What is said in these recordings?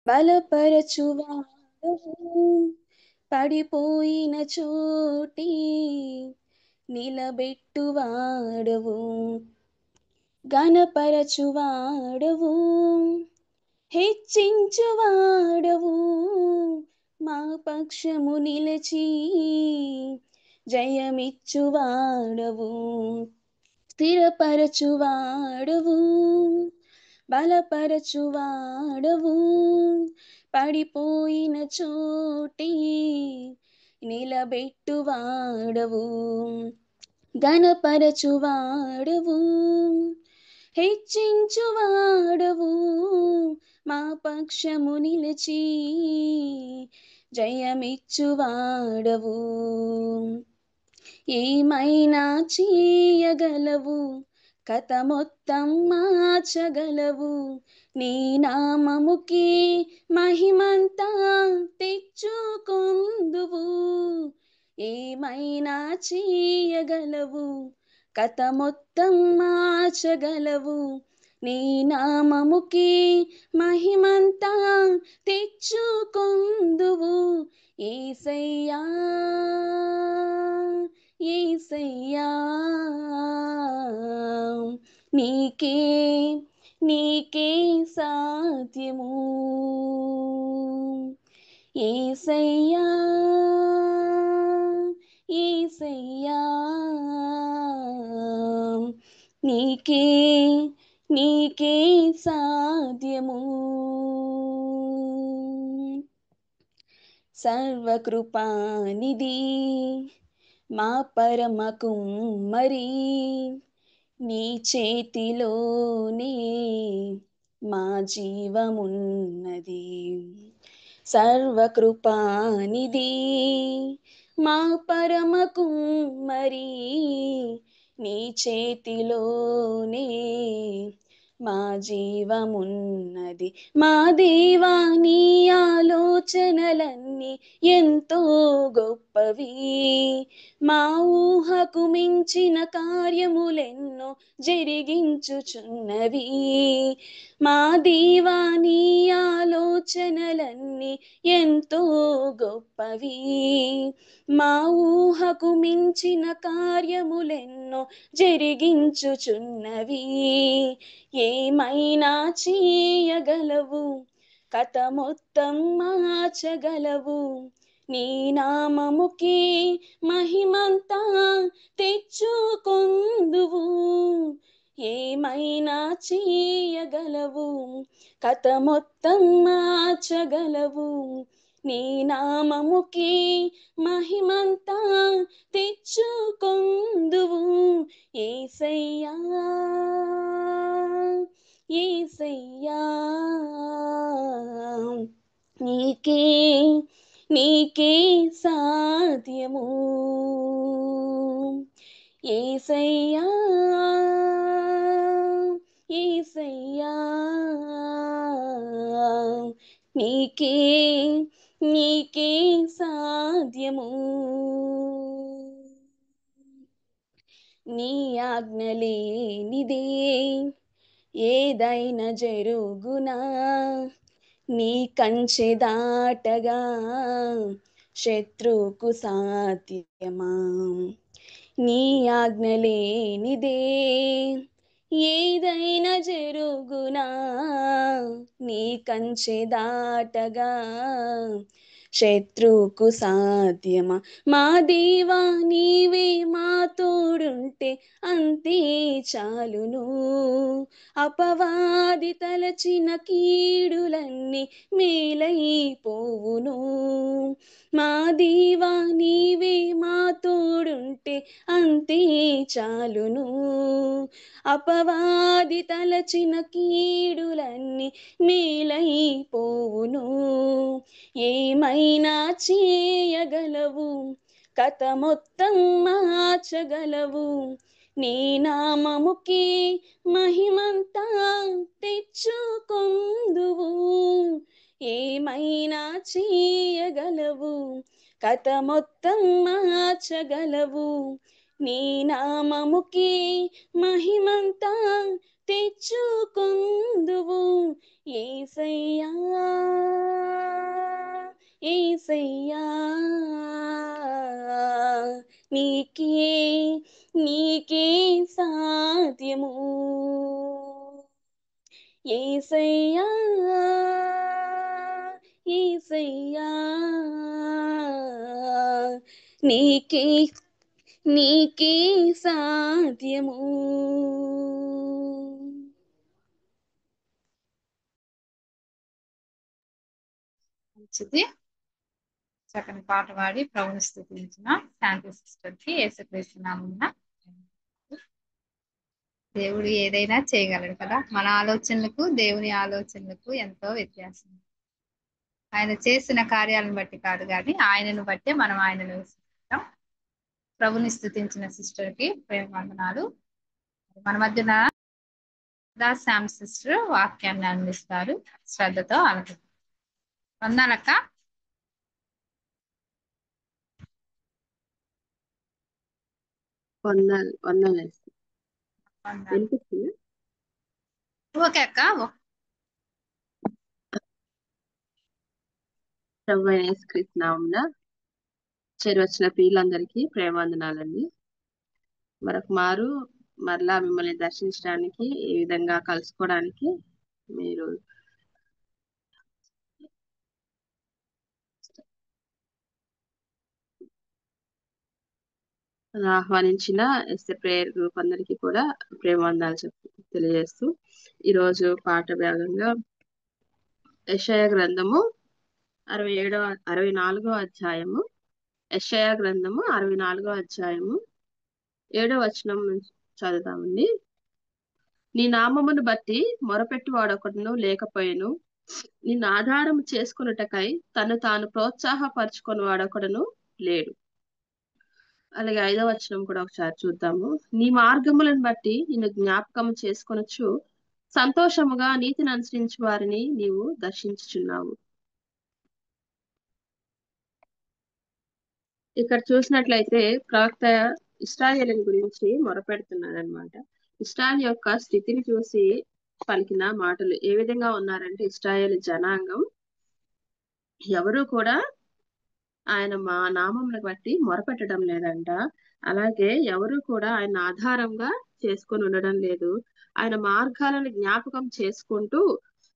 బలపరచువాడవు పడిపోయిన చోటి నిలబెట్టువాడవు, గణపరచువాడవు హెచ్చించువాడవు, మా పక్షము నిలిచి జయమిచ్చువాడవు, స్థిరపరచువాడవు బలపరచువాడవు పడిపోయిన చోటి నిలబెట్టువాడవు, గణపరచువాడవు హెచ్చించువాడవు, మా పక్షము నిలిచి జయమిచ్చువాడవు. ఏమైనా చేయగలవు, కథ మొత్తం మార్చగలవు, నీ నామముకి మహిమంతా తెచ్చుకొందువు. ఏమైనా చేయగలవు, కథ మొత్తం మార్చగలవు, నీ నామముకి మహిమంతా తెచ్చుకొందువు. యేసయ్యా యేసయ్యా నీకే నీకే సాధ్యము, యేసయ్యా యేసయ్యా నీకే నీకే సాధ్యము. సర్వకృపానిధి మా పరమ కుమ్మరి, నీ చేతిలోనే మా జీవమున్నది. సర్వకృపానిధి మా పరమ కుమ్మరి, నీ చేతిలోనే మా జీవమున్నది. మా దేవా నీ ఆలోచనలన్నీ ఎంతో గొప్పవి, మా ఊహకు మించిన కార్యములెన్నో జరిగించుచున్నవి. మా దేవా నీ ఆలోచనలన్నీ ఎంతో గొప్పవి, మా ఊహకు మించిన కార్యములెన్నో జరిగించుచున్నవి. ఏమైనా చేయగలవు, కథ మొత్తం మార్చగలవు, నీ నామముకి మహిమంతా తెచ్చుకొందువు. ఏమైనా చేయగలవు, కథ మొత్తం మార్చగలవు, నీ నామముకి మహిమంతా తెచ్చుకొందువు. యేసయ్యా యేసయ్యా నీకే నీకే సాధ్యము, యేసయ్యా యేసయ్యా నీకే నీకే సాధ్యము. నీ ఆజ్ఞ లేనిదే ఏదైనా జరుగునా, నీ కంచె దాటగా శత్రువుకు సాధ్యమా. నీ ఆజ్ఞ లేనిదే ఏదైనా జరుగునా, నీ కంచె దాటగా శత్రువుకు సాధ్యమా. మా దేవా నీవే మా తోడుంటే అంతే చాలును, అపవాది తలచిన కీడులన్నీ మేలైపోవును. మా దేవా నీవే మా తోడుంటే అంతే చాలును, అపవాది తలచిన కీడులన్నీ మేలైపోవును. ఏమైనా చేయగలవు, కథ మొత్తం మార్చగలవు, నీ నామముకి మహిమంతా తెచ్చుకొందువు. ఏమైనా చేయగలవు, కథ మొత్తం మార్చగలవు, నీ నామముకి మహిమంతా తెచ్చుకొందువు. యేసయ్యా యేసయ్యా నీకే నీకే సాధ్యము యేసయ్యా యేసయ్యా నీకే నీకే సాధ్యము. మంచిది. చక్కని పాట పాడి ప్రభుని స్తుతించిన శాంతి సిస్టర్ కి యేసుక్రీస్తు నామమున దేవుడు ఏదైనా చేయగలడు కదా. మన ఆలోచనలకు దేవుని ఆలోచనలకు ఎంతో వ్యత్యాసం. ఆయన చేసిన కార్యాలను బట్టి కాదు కానీ ఆయనను బట్టే మనం ఆయనను విశ్వసిస్తాం. ప్రభుని స్తుతించిన సిస్టర్ కి ప్రేమ వందనాలు. మన మధ్యన శామ్ సిస్టర్ వాక్యాన్ని అందిస్తారు. శ్రద్ధతో ఆలకించండి. వందనాలక్క. వందనాలు. వినిపిస్తుంది? ఓకే అక్క. ప్రభు అయిన యేసుక్రీస్తు నామమున చేరువచ్చిన ప్రియులందరికీ ప్రేమవందనాలండి. మరలా మిమ్మల్ని దర్శించడానికి ఈ విధంగా కలుసుకోవడానికి మీరు ఆహ్వానించిన ఎస్ఏ ప్రేయర్ గ్రూప్ అందరికీ కూడా ప్రేమవందనాలు తెలియజేస్తూ ఈరోజు పాట భాగంగా యెషయా గ్రంథము 64వ అధ్యాయము యెషయా గ్రంథము 64వ అధ్యాయము 7వ వచనం నుంచి చదువుతామండి. నీ నామమును బట్టి మొరపెట్టువాడొకడును లేకపోయెను, నిన్ను ఆధారం చేసుకొనుటకై తను తాను ప్రోత్సాహపరచుకొని వాడొకడును లేడు. అలాగే 5వ వచనం కూడా ఒకసారి చూద్దాము. నీ మార్గములను బట్టి నిన్ను జ్ఞాపకం చేసుకొనొచ్చు సంతోషముగా నీతిని అనుసరించు వారిని నీవు దర్శించుచున్నావు. ఇక్కడ చూసినట్లయితే ప్రవక్త ఇశ్రాయేలుని గురించి మొరపెడుతున్నాడు అనమాట. ఇశ్రాయేలు యొక్క స్థితిని చూసి పలికిన మాటలు ఏ విధంగా ఉన్నారంటే, ఇశ్రాయేలు జనాంగం ఎవరు కూడా ఆయన మా నామమును బట్టి మొరపెట్టడం లేదంట. అలాగే ఎవరు కూడా ఆయన ఆధారంగా చేసుకొని ఉండడం లేదు. ఆయన మార్గాలను జ్ఞాపకం చేసుకుంటూ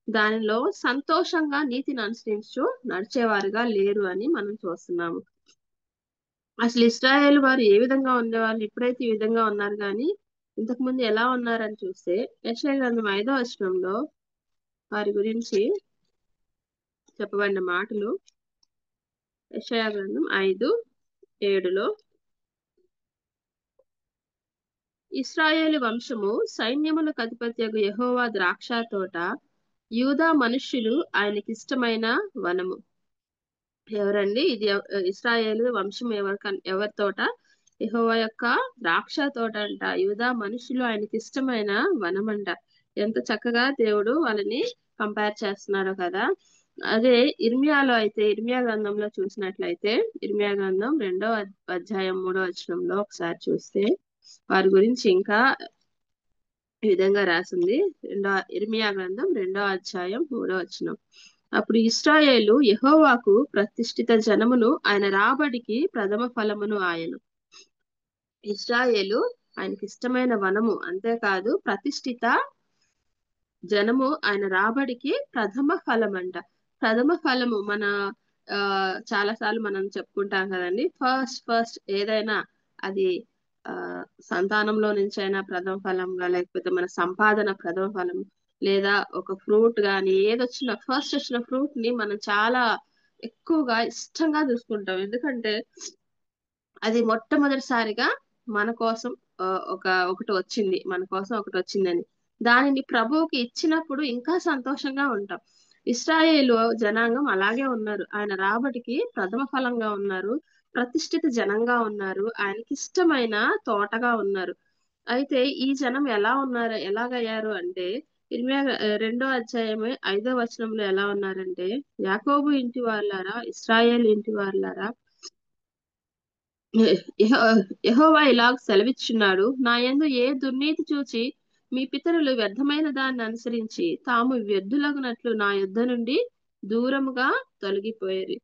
దానిలో సంతోషంగా నీతిని అనుసరించు నడిచేవారుగా లేరు అని మనం చూస్తున్నాము. అసలు ఇశ్రాయేలు వారు ఏ విధంగా ఉండేవాళ్ళు, ఇప్పుడైతే ఈ విధంగా ఉన్నారు, కానీ ఇంతకు ముందు ఎలా ఉన్నారని చూస్తే యెషయా గ్రంథం 5వ వచనంలో వారి గురించి చెప్పబడిన మాటలు. యెషయా గ్రంథం 5:7లో ఇశ్రాయేలు వంశము సైన్యములకు అధిపత్యగు యెహోవా ద్రాక్ష తోట, యూదా మనుష్యులు ఆయనకి ఇష్టమైన వనము. ఎవరండి ఇది? ఇశ్రాయేలు వంశం ఎవరి తోట? యెహోవా యొక్క ద్రాక్ష తోట అంట. యూదా మనుషులు ఆయనకి ఇష్టమైన వనం అంట. ఎంత చక్కగా దేవుడు వాళ్ళని కంపేర్ చేస్తున్నారో కదా. అదే ఇర్మియాలో అయితే, ఇర్మియా గ్రంథంలో చూసినట్లయితే, ఇర్మియా గ్రంథం 2వ అధ్యాయం 3వ వచనంలో ఒకసారి చూస్తే వారి గురించి ఇంకా ఈ విధంగా రాసింది. ఇర్మియా గ్రంథం 2వ అధ్యాయం 3వ వచనం. అప్పుడు ఇశ్రాయేలు యెహోవాకు ప్రతిష్ఠిత జనమును, ఆయన రాబడికి ప్రథమ ఫలమును ఆయను. ఇశ్రాయేలు ఆయనకి ఇష్టమైన వనము, అంతేకాదు ప్రతిష్ఠిత జనము, ఆయన రాబడికి ప్రథమ ఫలం అంట. ప్రథమ ఫలము మన చాలా సార్లు మనం చెప్పుకుంటాం కదండి. ఫస్ట్ ఏదైనా అది సంతానంలో నుంచి అయినా ప్రథమ ఫలంగా, లేకపోతే మన సంపాదన ప్రథమ ఫలం, లేదా ఒక ఫ్రూట్ గాని ఏదొచ్చినా ఫస్ట్ వచ్చిన ఫ్రూట్ ని మనం చాలా ఎక్కువగా ఇష్టంగా చూసుకుంటాం. ఎందుకంటే అది మొట్టమొదటిసారిగా మన కోసం ఒకటి వచ్చింది, మన కోసం ఒకటి వచ్చిందని దానిని ప్రభువుకి ఇచ్చినప్పుడు ఇంకా సంతోషంగా ఉంటాం. ఇశ్రాయేలు జనాంగం అలాగే ఉన్నారు. ఆయన రాబడికి ప్రథమ ఫలంగా ఉన్నారు, ప్రతిష్ఠిత జనంగా ఉన్నారు, ఆయనకి ఇష్టమైన తోటగా ఉన్నారు. అయితే ఈ జనం ఎలాగయ్యారు అంటే, ఇర్మియా 2వ అధ్యాయం 5వ వచనంలో ఎలా ఉన్నారంటే, యాకోబు ఇంటి వారులారా, ఇశ్రాయేలు ఇంటి వారులారా, యెహోవా ఇలాగ సెలవిచ్చున్నాడు, నా యందు ఏ దుర్నీతి చూచి మీ పితరులు వ్యర్థమైన దాన్ని అనుసరించి తాము వ్యర్థులగునట్లు నా యుద్ధ నుండి దూరముగా తొలగిపోయారు.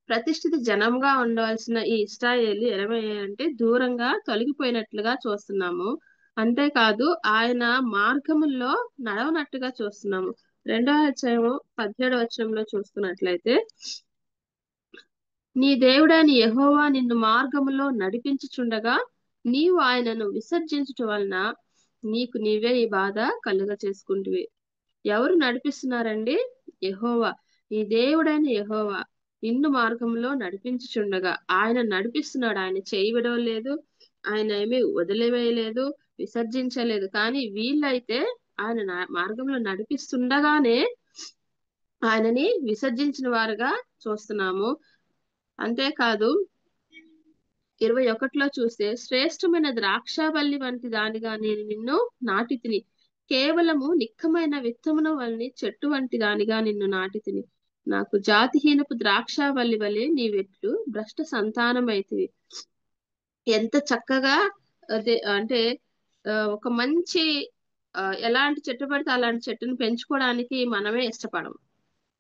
ప్రతిష్ఠిత జనంగా ఉండవలసిన ఈ ఇశ్రాయేలు ఏమయ్యాయంటే దూరంగా తొలగిపోయినట్లుగా చూస్తున్నాము. అంతేకాదు ఆయన మార్గముల్లో నడవనట్టుగా చూస్తున్నాము. 2వ అధ్యాయము 17వ వచనంలో చూస్తున్నట్లయితే, నీ దేవుడైన యెహోవా నిన్ను మార్గములో నడిపించుచుండగా నీవు ఆయనను విసర్జించుట వలన నీకు నీవే ఈ బాధ కలుగ చేసుకుంటువి. ఎవరు నడిపిస్తున్నారండి? యెహోవా. ఈ దేవుడైన యెహోవా నిన్ను మార్గంలో నడిపించుచుండగా ఆయన నడిపిస్తున్నాడు. ఆయన చేయి విడవలేదు, ఆయన ఏమీ వదిలివేయలేదు, విసర్జించలేదు. కానీ వీళ్ళైతే ఆయన మార్గంలో నడిపిస్తుండగానే ఆయనని విసర్జించిన వారుగా చూస్తున్నాము. అంతేకాదు 21లో చూస్తే, శ్రేష్టమైన ద్రాక్షావల్లి వంటి దానిగా నేను నిన్ను నాటితిని, కేవలము నిక్కమైన విత్తమున వల్లి చెట్టు వంటి దానిగా నిన్ను నాటితిని. నాకు జాతిహీనపు ద్రాక్షావల్లి వలె నీవెట్లు భ్రష్ట సంతానమైతివి. ఎంత చక్కగా అదే అంటే ఒక మంచి ఎలాంటి చెట్టు పడితే అలాంటి చెట్టును పెంచుకోవడానికి మనమే ఇష్టపడము.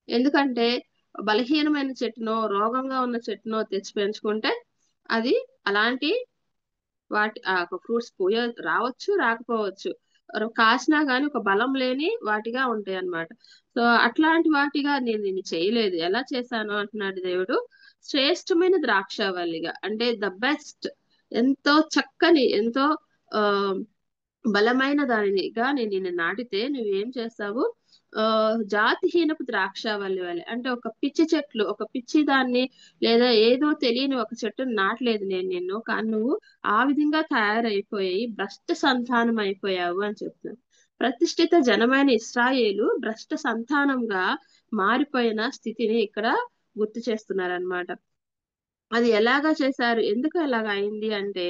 ఎందుకంటే బలహీనమైన చెట్టునో రోగంగా ఉన్న చెట్టునో తెచ్చి పెంచుకుంటే అది అలాంటి వాటి ఫ్రూట్స్ రావచ్చు, రాకపోవచ్చు, కాసినా గానీ ఒక బలం లేని వాటిగా ఉంటాయి అన్నమాట. సో అట్లాంటి వాటిగా నేను నిన్ను చేయలేదు. ఎలా చేశాను అంటున్నాడు దేవుడు. శ్రేష్టమైన ద్రాక్షావల్లిగా, అంటే ద బెస్ట్, ఎంతో చక్కని, ఎంతో ఆ బలమైన దానినిగా నేను నిన్ను నాటితే నువ్వేం చేస్తావు? జాతిహీనపు ద్రాక్షావల్లి వలె, అంటే ఒక పిచ్చి చెట్లు, ఒక పిచ్చి దాన్ని లేదా ఏదో తెలియని ఒక చెట్టును నాటలేదు నేను నిన్ను, కానీ నువ్వు ఆ విధంగా తయారైపోయి భ్రష్ట సంతానం అయిపోయావు అని చెప్తున్నాను. ప్రతిష్ఠిత జనమైన ఇశ్రాయేలు భ్రష్ట సంతానంగా మారిపోయిన స్థితిని ఇక్కడ గుర్తు చేస్తున్నారనమాట. అది ఎలాగా చేశారు, ఎందుకు ఎలాగ అయింది అంటే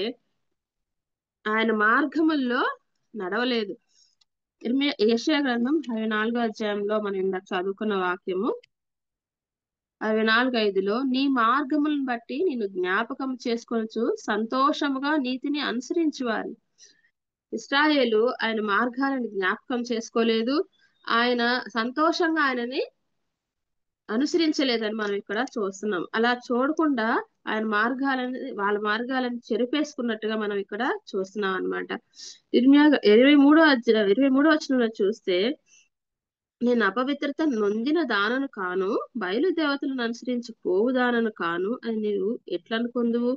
ఆయన మార్గముల్లో నడవలేదు. యెషయా గ్రంథం 64వ అధ్యాయంలో మనం ఇందాక చదువుకున్న వాక్యము 64:5లో, నీ మార్గములను బట్టి నేను జ్ఞాపకం చేసుకొనుచు సంతోషముగా నీతిని అనుసరించువారు. ఇశ్రాయేలు ఆయన మార్గాలను జ్ఞాపకం చేసుకోలేదు, ఆయన సంతోషంగా ఆయనని అనుసరించలేదని మనం ఇక్కడ చూస్తున్నాం. అలా చూడకుండా ఆయన వాళ్ళ మార్గాలను చెరిపేసుకున్నట్టుగా మనం ఇక్కడ చూస్తున్నాం అన్నమాట. 23వ వచనంలో చూస్తే, నేను అపవిత్రత నొందిన దానను కాను, బయలుదేవతలను అనుసరించి పోవు దానను కాను అని నీవు ఎట్లనుకొందువు?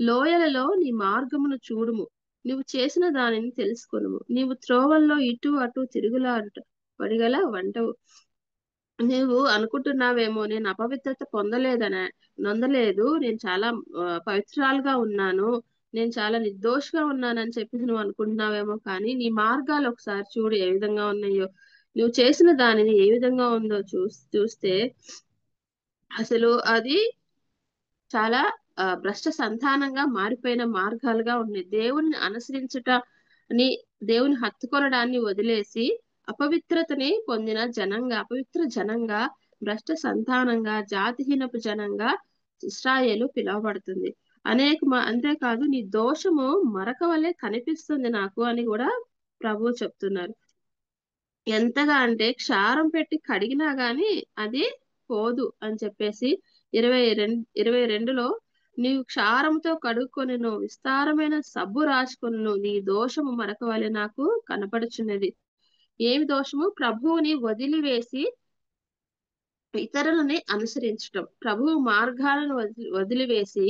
లోయలలో నీ మార్గమును చూడుము, నువ్వు చేసిన దానిని తెలుసుకొనుము. నీవు త్రోవల్లో ఇటు అటు తిరుగులాడుట పడిగల వంటవు. నువ్వు అనుకుంటున్నావేమో నేను అపవిత్రత నొందలేదు, నేను చాలా పవిత్రాలుగా ఉన్నాను, నేను చాలా నిర్దోషిగా ఉన్నానని చెప్పి నువ్వు అనుకుంటున్నావేమో, కానీ నీ మార్గాలు ఒకసారి చూడు ఏ విధంగా ఉన్నాయో, నువ్వు చేసిన దానిని ఏ విధంగా ఉందో చూస్తే అసలు అది చాలా భ్రష్ట సంతానంగా మారిపోయిన మార్గాలుగా ఉన్నాయి. దేవుని అనుసరించుటని, దేవుని హత్తుకొనడాన్ని వదిలేసి అపవిత్రతని పొందిన జనంగా, అపవిత్ర జనంగా, భ్రష్ట సంతానంగా, జాతిహీనపు జనంగా ఇశ్రాయేలు పిలువబడుతుంది. అంతేకాదు నీ దోషము మరక వలె కనిపిస్తుంది నాకు అని కూడా ప్రభువు చెప్తున్నారు. ఎంతగా అంటే క్షారం పెట్టి కడిగినా గాని అది పోదు అని చెప్పేసి 22లో, నీవు క్షారంతో కడుక్కొనెను, విస్తారమైన సబ్బు రాసుకొనెను, నీ దోషము మరక వలె నాకు కనపడుచున్నది. ఏమి దోషము? ప్రభువుని వదిలివేసి ఇతరులని అనుసరించటం, ప్రభువు మార్గాలను వదిలివేసి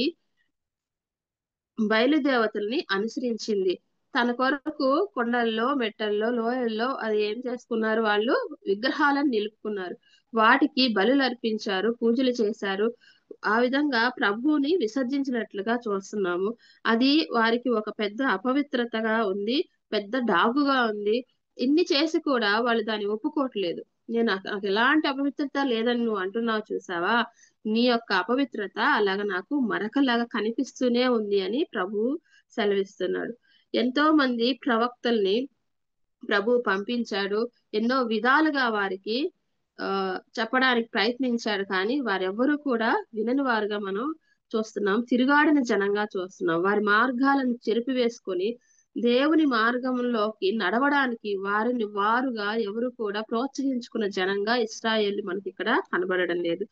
బయలుదేవతల్ని అనుసరించింది. తన కొరకు కొండల్లో, మెట్టల్లో, లోయల్లో అది ఏం చేసుకున్నారు? వాళ్ళు విగ్రహాలను నిలుపుకున్నారు, వాటికి బలులు అర్పించారు, పూజలు చేశారు. ఆ విధంగా ప్రభువుని విసర్జించినట్లుగా చూస్తున్నాము. అది వారికి ఒక పెద్ద అపవిత్రతగా ఉంది, పెద్ద డాగుగా ఉంది. ఇన్ని చేసి కూడా వాళ్ళు దాన్ని ఒప్పుకోవట్లేదు. నాకు ఎలాంటి అపవిత్రత లేదని నువ్వు అంటున్నావు చూసావా, నీ యొక్క అపవిత్రత అలాగా నాకు మరకలాగా కనిపిస్తూనే ఉంది అని ప్రభువు సెలవిస్తున్నాడు. ఎంతో మంది ప్రవక్తల్ని ప్రభువు పంపించాడు, ఎన్నో విధాలుగా వారికి చెప్పడానికి ప్రయత్నించాడు, కానీ వారెవ్వరూ కూడా వినని వారుగా మనం చూస్తున్నాం, తిరుగాడిన జనంగా చూస్తున్నాం. వారి మార్గాలను చెరిపివేసుకొని దేవుని మార్గంలోకి నడవడానికి వారిని వారుగా ఎవరు కూడా ప్రోత్సహించుకున్న జనంగా ఇశ్రాయేలు మనకి ఇక్కడ కనబడడం లేదు.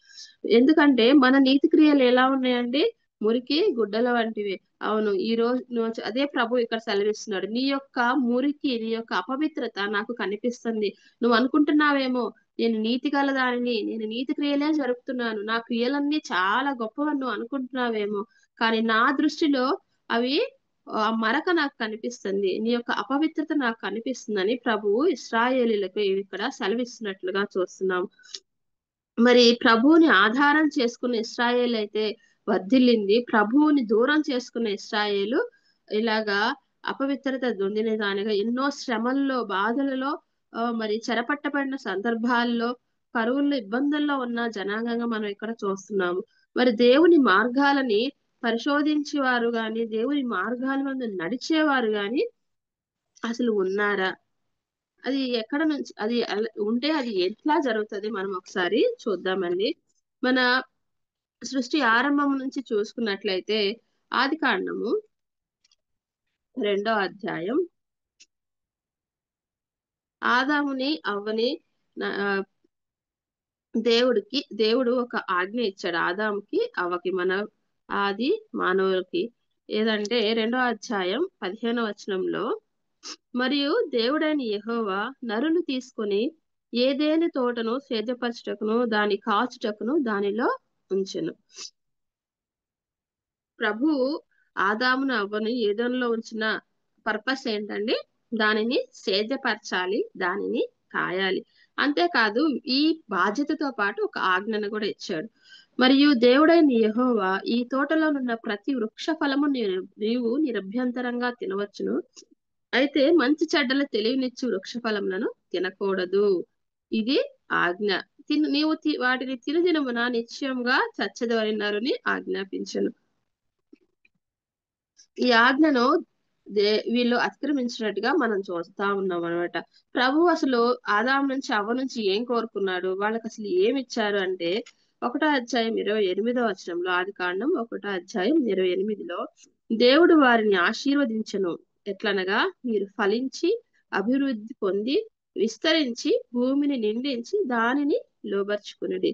ఎందుకంటే మన నీతి క్రియలు ఎలా ఉన్నాయండి? మురికి గుడ్డల వంటివి. అవును, ఈ రోజు అదే ప్రభు ఇక్కడ సెలవిస్తున్నాడు. నీ యొక్క మురికి, నీ యొక్క అపవిత్రత నాకు కనిపిస్తుంది. నువ్వు అనుకుంటున్నావేమో నేను నీతి గల దానిని, నేను నీతి క్రియలే జరుపుతున్నాను, నా క్రియలన్నీ చాలా గొప్పవని నువ్వు అనుకుంటున్నావేమో, కానీ నా దృష్టిలో అవి ఆ మరక నాకు కనిపిస్తుంది, నీ యొక్క అపవిత్రత నాకు కనిపిస్తుందని ప్రభువు ఇశ్రాయేలీలకు ఇక్కడ సెలవిస్తున్నట్లుగా చూస్తున్నాం. మరి ప్రభువుని ఆధారం చేసుకున్న ఇశ్రాయేల్ అయితే వర్ధిల్లింది, ప్రభువుని దూరం చేసుకున్న ఇశ్రాయేలు ఇలాగా అపవిత్రత దొందిన దానిగా ఎన్నో శ్రమల్లో, బాధలలో, మరి చెరపట్టబడిన సందర్భాల్లో, కరువుల్లో, ఇబ్బందుల్లో ఉన్న జనాంగంగా మనం ఇక్కడ చూస్తున్నాము. మరి దేవుని మార్గాలని పరిశోధించేవారు గాని, దేవుని మార్గాల మీద నడిచేవారు గాని అసలు ఉన్నారా? అది ఎక్కడ నుంచి, అది ఉంటే అది ఎట్లా జరుగుతుంది మనం ఒకసారి చూద్దామండి. మన సృష్టి ఆరంభం నుంచి చూసుకున్నట్లయితే ఆది కాండము 2వ అధ్యాయం, ఆదాముని అవ్వని దేవుడు ఒక ఆజ్ఞ ఇచ్చాడు ఆదాముకి అవ్వకి, మన ఆది మానవులకి. ఏదంటే 2వ అధ్యాయం 15వ వచనంలో, మరియు దేవుడైన యెహోవా నరుని తీసుకొని ఏదేని తోటను సేద్యపరచుటకును దాని కాచుటకును దానిలో ఉంచెను. ప్రభు ఆదామును అవ్వను ఏదోనిలో ఉంచిన పర్పస్ ఏంటండి? దానిని సేద్యపరచాలి, దానిని కాయాలి. అంతేకాదు ఈ బాధ్యతతో పాటు ఒక ఆజ్ఞను కూడా ఇచ్చాడు. మరియు దేవుడైన యెహోవా, ఈ తోటలోనున్న ప్రతి వృక్ష ఫలము నీవు నిరభ్యంతరంగా తినవచ్చును, అయితే మంచి చెడ్డల తెలివినిచ్చు వృక్ష ఫలములను తినకూడదు, ఇది ఆజ్ఞ. నీవు వాటిని తినుదినమున నిశ్చయంగా చచ్చెదవని ఆజ్ఞాపించను. ఈ ఆజ్ఞను వీళ్ళు అతిక్రమించినట్టుగా మనం చూస్తా ఉన్నాం అనమాట. ప్రభు అసలు ఆదాం నుంచి అవ్వ నుంచి ఏం కోరుకున్నాడు, వాళ్ళకి అసలు ఏమి ఇచ్చారు అంటే 1వ అధ్యాయం 28వ వచనంలో, ఆది కాండం 1వ అధ్యాయం 28లో, దేవుడు వారిని ఆశీర్వదించెను. ఎట్లనగా, మీరు ఫలించి అభివృద్ధి పొంది విస్తరించి భూమిని నిండించి దానిని లోబర్చుకునుడి.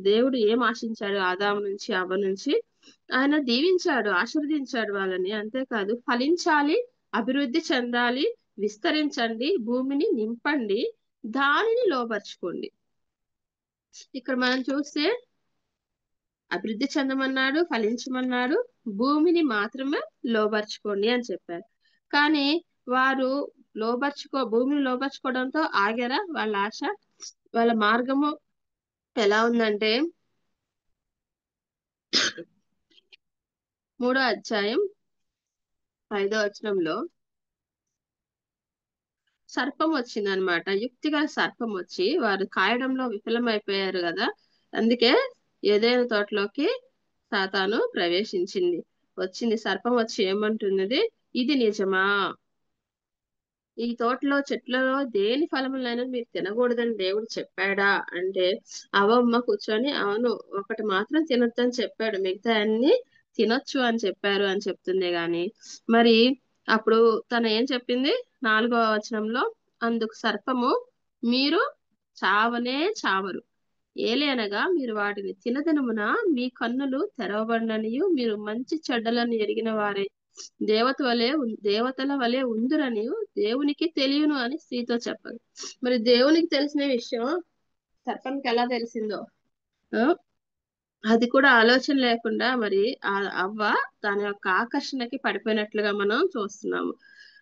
దేవుడు ఏం ఆశించాడు ఆదాము నుంచి అవ్వ నుంచి? ఆయన దీవించాడు, ఆశీర్వదించాడు వాళ్ళని. అంతేకాదు ఫలించాలి, అభివృద్ధి చెందాలి, విస్తరించండి, భూమిని నింపండి, దానిని లోపరుచుకోండి. ఇక్కడ మనం చూస్తే అభివృద్ధి చెందమన్నాడు, ఫలించమన్నాడు, భూమిని మాత్రమే లోపరుచుకోండి అని చెప్పారు. కానీ వారు భూమిని లోపరుచుకోవడంతో ఆగారా? వాళ్ళ ఆశ, వాళ్ళ మార్గము ఎలా ఉందంటే 3వ అధ్యాయం 5వ వచనంలో సర్పం వచ్చింది అనమాట. యుక్తిగల సర్పం వచ్చి వారు కాయడంలో విఫలమైపోయారు కదా, అందుకే ఏదైనా తోటలోకి సాతాను ప్రవేశించింది. సర్పం వచ్చి ఏమంటున్నది? ఇది నిజమా? ఈ తోటలో చెట్లలో దేని ఫలములైనా మీరు తినకూడదని దేవుడు చెప్పాడా అంటే, అవమ్మ కూర్చొని అవును ఒకటి మాత్రం తినొద్దని చెప్పాడు, మిగతా అన్ని తినొచ్చు అని చెప్పారు అని చెప్తుంది. గాని మరి అప్పుడు తను ఏం చెప్పింది? 4వ వచనంలో, అందుకు సర్పము, మీరు చావనే చావరు, ఏలే మీరు వాటిని తినదనమున మీ కన్నులు తెరవబడిననియు మీరు మంచి చెడ్డలను ఎరిగిన వారే దేవతల వలె ఉందురని దేవునికి తెలియను అని స్త్రీతో చెప్పదు. మరి దేవునికి తెలిసిన విషయం సర్పానికి ఎలా తెలిసిందో, అది కూడా ఆలోచన లేకుండా మరి అవ్వ తన యొక్క ఆకర్షణకి పడిపోయినట్లుగా మనం చూస్తున్నాము.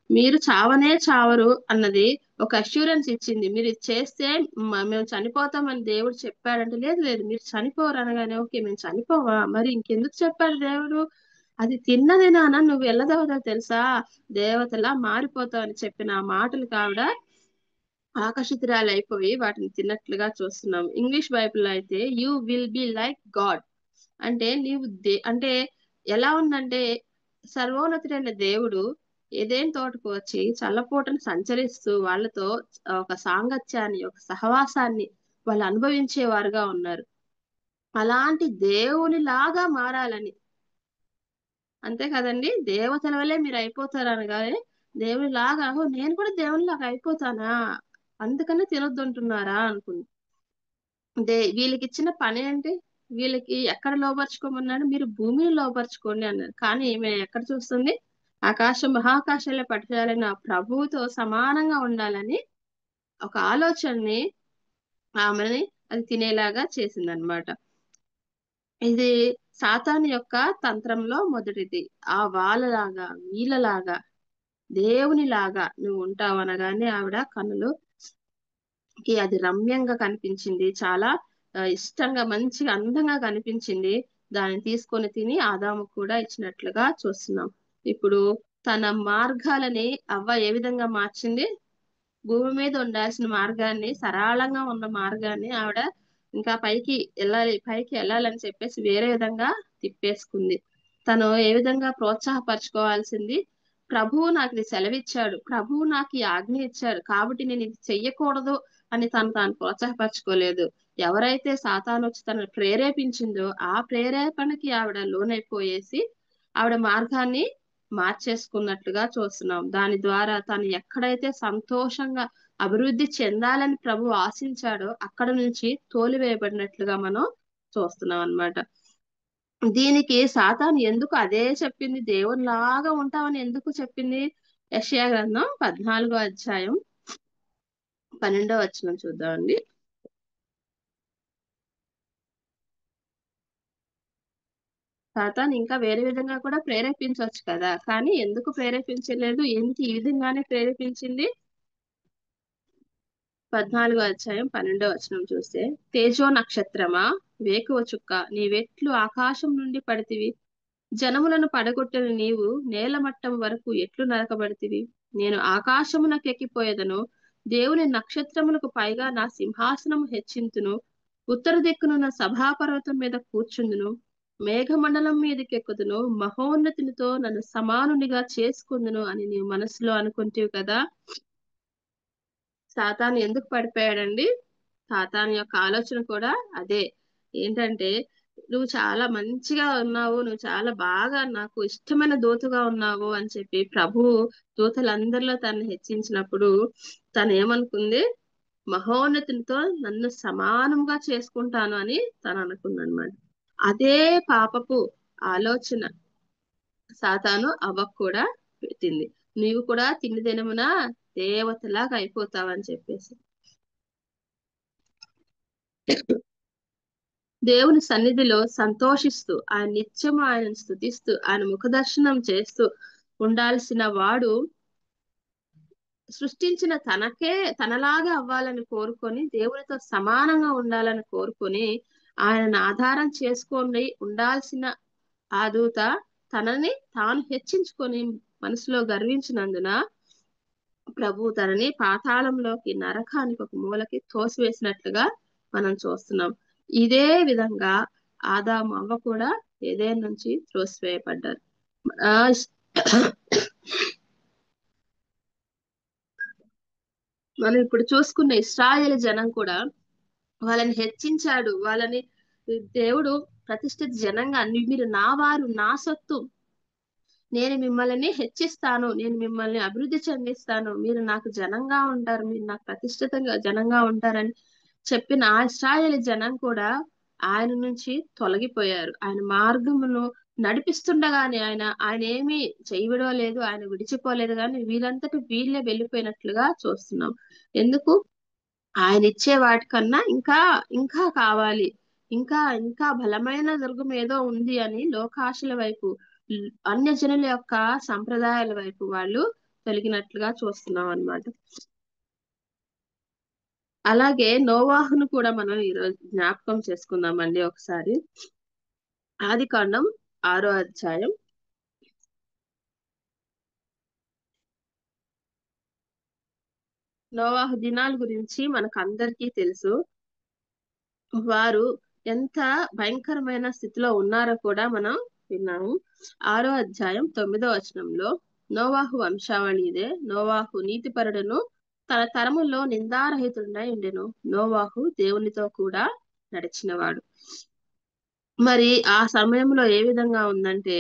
మీరు చావనే చావరు అన్నది ఒక అష్యూరెన్స్ ఇచ్చింది. మీరు ఇది చేస్తే మేము చనిపోతామని దేవుడు చెప్పాడంటే, లేదు లేదు మీరు చనిపోరు అనగానే, ఓకే మేము చనిపోవా, మరి ఇంకెందుకు చెప్పాడు దేవుడు? అది తిన్నదేనా నువ్వు వెళ్ళదవదా తెలుసా, దేవతలా మారిపోతావు అని చెప్పిన ఆ మాటలు కావిడ ఆకర్షితురాలు అయిపోయి వాటిని తిన్నట్లుగా చూస్తున్నాం. ఇంగ్లీష్ బైబిల్ అయితే you will be like God అంటే నీవు అంటే ఎలా ఉందంటే, సర్వోన్నతుడైన దేవుడు ఏదేని తోటకు వచ్చి చల్లపూటను సంచరిస్తూ వాళ్ళతో ఒక సాంగత్యాన్ని, ఒక సహవాసాన్ని వాళ్ళు అనుభవించేవారుగా ఉన్నారు. అలాంటి దేవుని లాగా మారాలని, అంతే కదండి, దేవతల వల్లే మీరు అయిపోతారు అనగానే దేవుని లాగా నేను కూడా దేవుని లాగా అయిపోతానా, అందుకనే తినొద్దు అంటున్నారా అనుకుంది. వీళ్ళకి ఇచ్చిన పని ఏంటి, వీళ్ళకి ఎక్కడ లోపరుచుకోమన్నాడు, మీరు భూమిని లోపరుచుకోండి అన్నారు. కానీ ఈమె ఎక్కడ చూస్తుంది, ఆకాశం మహాకాశంలో పట్టుదలని ఆ ప్రభువుతో సమానంగా ఉండాలని ఒక ఆలోచనని ఆమెని అది తినేలాగా చేసిందనమాట. ఇది సాతాను యొక్క తంత్రంలో మొదటిది. ఆ వాళ్ళలాగా వీళ్ళలాగా దేవునిలాగా నువ్వు ఉంటావు అనగానే ఆవిడ కన్నులుకి అది రమ్యంగా కనిపించింది, చాలా ఇష్టంగా మంచిగా అందంగా కనిపించింది. దాన్ని తీసుకొని తిని ఆదాము కూడా ఇచ్చినట్లుగా చూస్తున్నాం. ఇప్పుడు తన మార్గాలని అవ్వ ఏ విధంగా మార్చింది, భూమి మీద ఉండాల్సిన మార్గాన్ని, సరళంగా ఉన్న మార్గాన్ని ఆవిడ ఇంకా పైకి వెళ్ళాలని చెప్పేసి వేరే విధంగా తిప్పేసుకుంది. తను ఏ విధంగా ప్రోత్సాహపరచుకోవాల్సింది, ప్రభువు నాకు ఇది సెలవిచ్చాడు, ప్రభువు నాకు ఈ ఆజ్ఞ ఇచ్చాడు కాబట్టి నేను ఇది చెయ్యకూడదు అని తాను ప్రోత్సాహపరచుకోలేదు. ఎవరైతే సాతాను వచ్చి తనను ప్రేరేపించిందో ఆ ప్రేరేపణకి ఆవిడ లోనైపోయేసి ఆవిడ మార్గాన్ని మార్చేసుకున్నట్లుగా చూస్తున్నాం. దాని ద్వారా తను ఎక్కడైతే సంతోషంగా అభివృద్ధి చెందాలని ప్రభు ఆశించాడో అక్కడ నుంచి తోలివేయబడినట్లుగా మనం చూస్తున్నాం అన్నమాట. దీనికి సాతాను ఎందుకు అదే చెప్పింది, దేవునిలాగా ఉంటామని ఎందుకు చెప్పింది? యెషయా గ్రంథం 14వ అధ్యాయం 12వ వచనం చూద్దామండి. సాతాను ఇంకా వేరే విధంగా కూడా ప్రేరేపించవచ్చు కదా, కానీ ఎందుకు ప్రేరేపించలేదు, ఎందుకు ఈ విధంగానే ప్రేరేపించింది? 14వ అధ్యాయం 12వ వచనం చూస్తే, తేజో నక్షత్రమా, వేకువ చుక్క, నీవెట్లు ఆకాశం నుండి పడితివి, జనములను పడగొట్టిన నీవు నేల మట్టం వరకు ఎట్లు నరకబడితివి. నేను ఆకాశమునకెక్కిపోయేదను, దేవుని నక్షత్రములకు పైగా నా సింహాసనము హెచ్చింతును, ఉత్తర దిక్కునున్న సభాపర్వతం మీద కూర్చుందును, మేఘమండలం మీదకెక్కుదును, మహోన్నతినితో నన్ను సమానునిగా చేసుకుందును అని నీవు మనసులో అనుకుంటేవి కదా. సాతాను ఎందుకు పడిపోయాడండి? సాతాను యొక్క ఆలోచన కూడా అదే. ఏంటంటే, నువ్వు చాలా మంచిగా ఉన్నావు, నువ్వు చాలా బాగా నాకు ఇష్టమైన దూతగా ఉన్నావు అని చెప్పి ప్రభువు దూతలందరిలో తనని హెచ్చించినప్పుడు తను ఏమనుకుంది, మహోన్నతితో నన్ను సమానంగా చేసుకుంటాను అని తను అనుకుందనమాట. అదే పాపపు ఆలోచన సాతాను అవ్వకు కూడా పెట్టింది, నీవు కూడా తిండి దినమున దేవతలాగా అయిపోతావని చెప్పేసి. దేవుని సన్నిధిలో సంతోషిస్తూ ఆయన నిత్యము ఆయనను స్తుతిస్తూ ఆయన ముఖదర్శనం చేస్తూ ఉండాల్సిన వాడు సృష్టించిన తనలాగా అవ్వాలని కోరుకొని, దేవునితో సమానంగా ఉండాలని కోరుకొని ఆయనను ఆధారం చేసుకొని ఉండాల్సిన ఆ దూత తనని తాను హెచ్చించుకొని మనసులో గర్వించినందున ప్రభు తనని పాతాళంలోకి, నరకానికి ఒక మూలకి తోసివేసినట్లుగా మనం చూస్తున్నాం. ఇదే విధంగా ఆదాము అవ్వ కూడా ఏదైనా నుంచి త్రోసివేయబడ్డారు. మనం ఇప్పుడు చూసుకున్న ఇశ్రాయేలు జనం కూడా వాళ్ళని హెచ్చించాడు, వాళ్ళని దేవుడు ప్రతిష్ఠిత జనంగా, మీరు నా వారు, నా సొత్తు, నేను మిమ్మల్ని హెచ్చిస్తాను, నేను మిమ్మల్ని అభివృద్ధి చెందిస్తాను, మీరు నాకు జనంగా ఉంటారు, మీరు నాకు ప్రతిష్ఠితంగా జనంగా ఉంటారని చెప్పిన ఆ ఇశ్రాయేలు జనం కూడా ఆయన నుంచి తొలగిపోయారు. ఆయన మార్గమును నడిపిస్తుండగానే ఆయన ఏమీ చేయవిడలేదు, ఆయన విడిచిపోలేదు, కానీ వీళ్ళంతటి వీళ్ళే వెళ్ళిపోయినట్లుగా చూస్తున్నాం. ఎందుకు? ఆయన ఇచ్చే వాటికన్నా ఇంకా ఇంకా కావాలి, ఇంకా ఇంకా బలమైన దుర్గం ఏదో ఉంది అని లోకాశల వైపు, అన్యజనుల యొక్క సంప్రదాయాల వైపు వాళ్ళు తొలగినట్లుగా చూస్తున్నాం అన్నమాట. అలాగే నోవాహును కూడా మనం ఈరోజు జ్ఞాపకం చేసుకుందామండి ఒకసారి. ఆదికాండం 6వ అధ్యాయం నోవాహు దినాల గురించి మనకు అందరికీ తెలుసు. వారు ఎంత భయంకరమైన స్థితిలో ఉన్నారో కూడా మనం విన్నాము. 6వ అధ్యాయం 9వ వచనంలో నోవాహు వంశావళి ఇదే. నోవాహు నీతిపరుడును, తన తరములో నిందారహితుడై ఉండెను. నోవాహు దేవునితో కూడా నడిచినవాడు. మరి ఆ సమయంలో ఏ విధంగా ఉందంటే,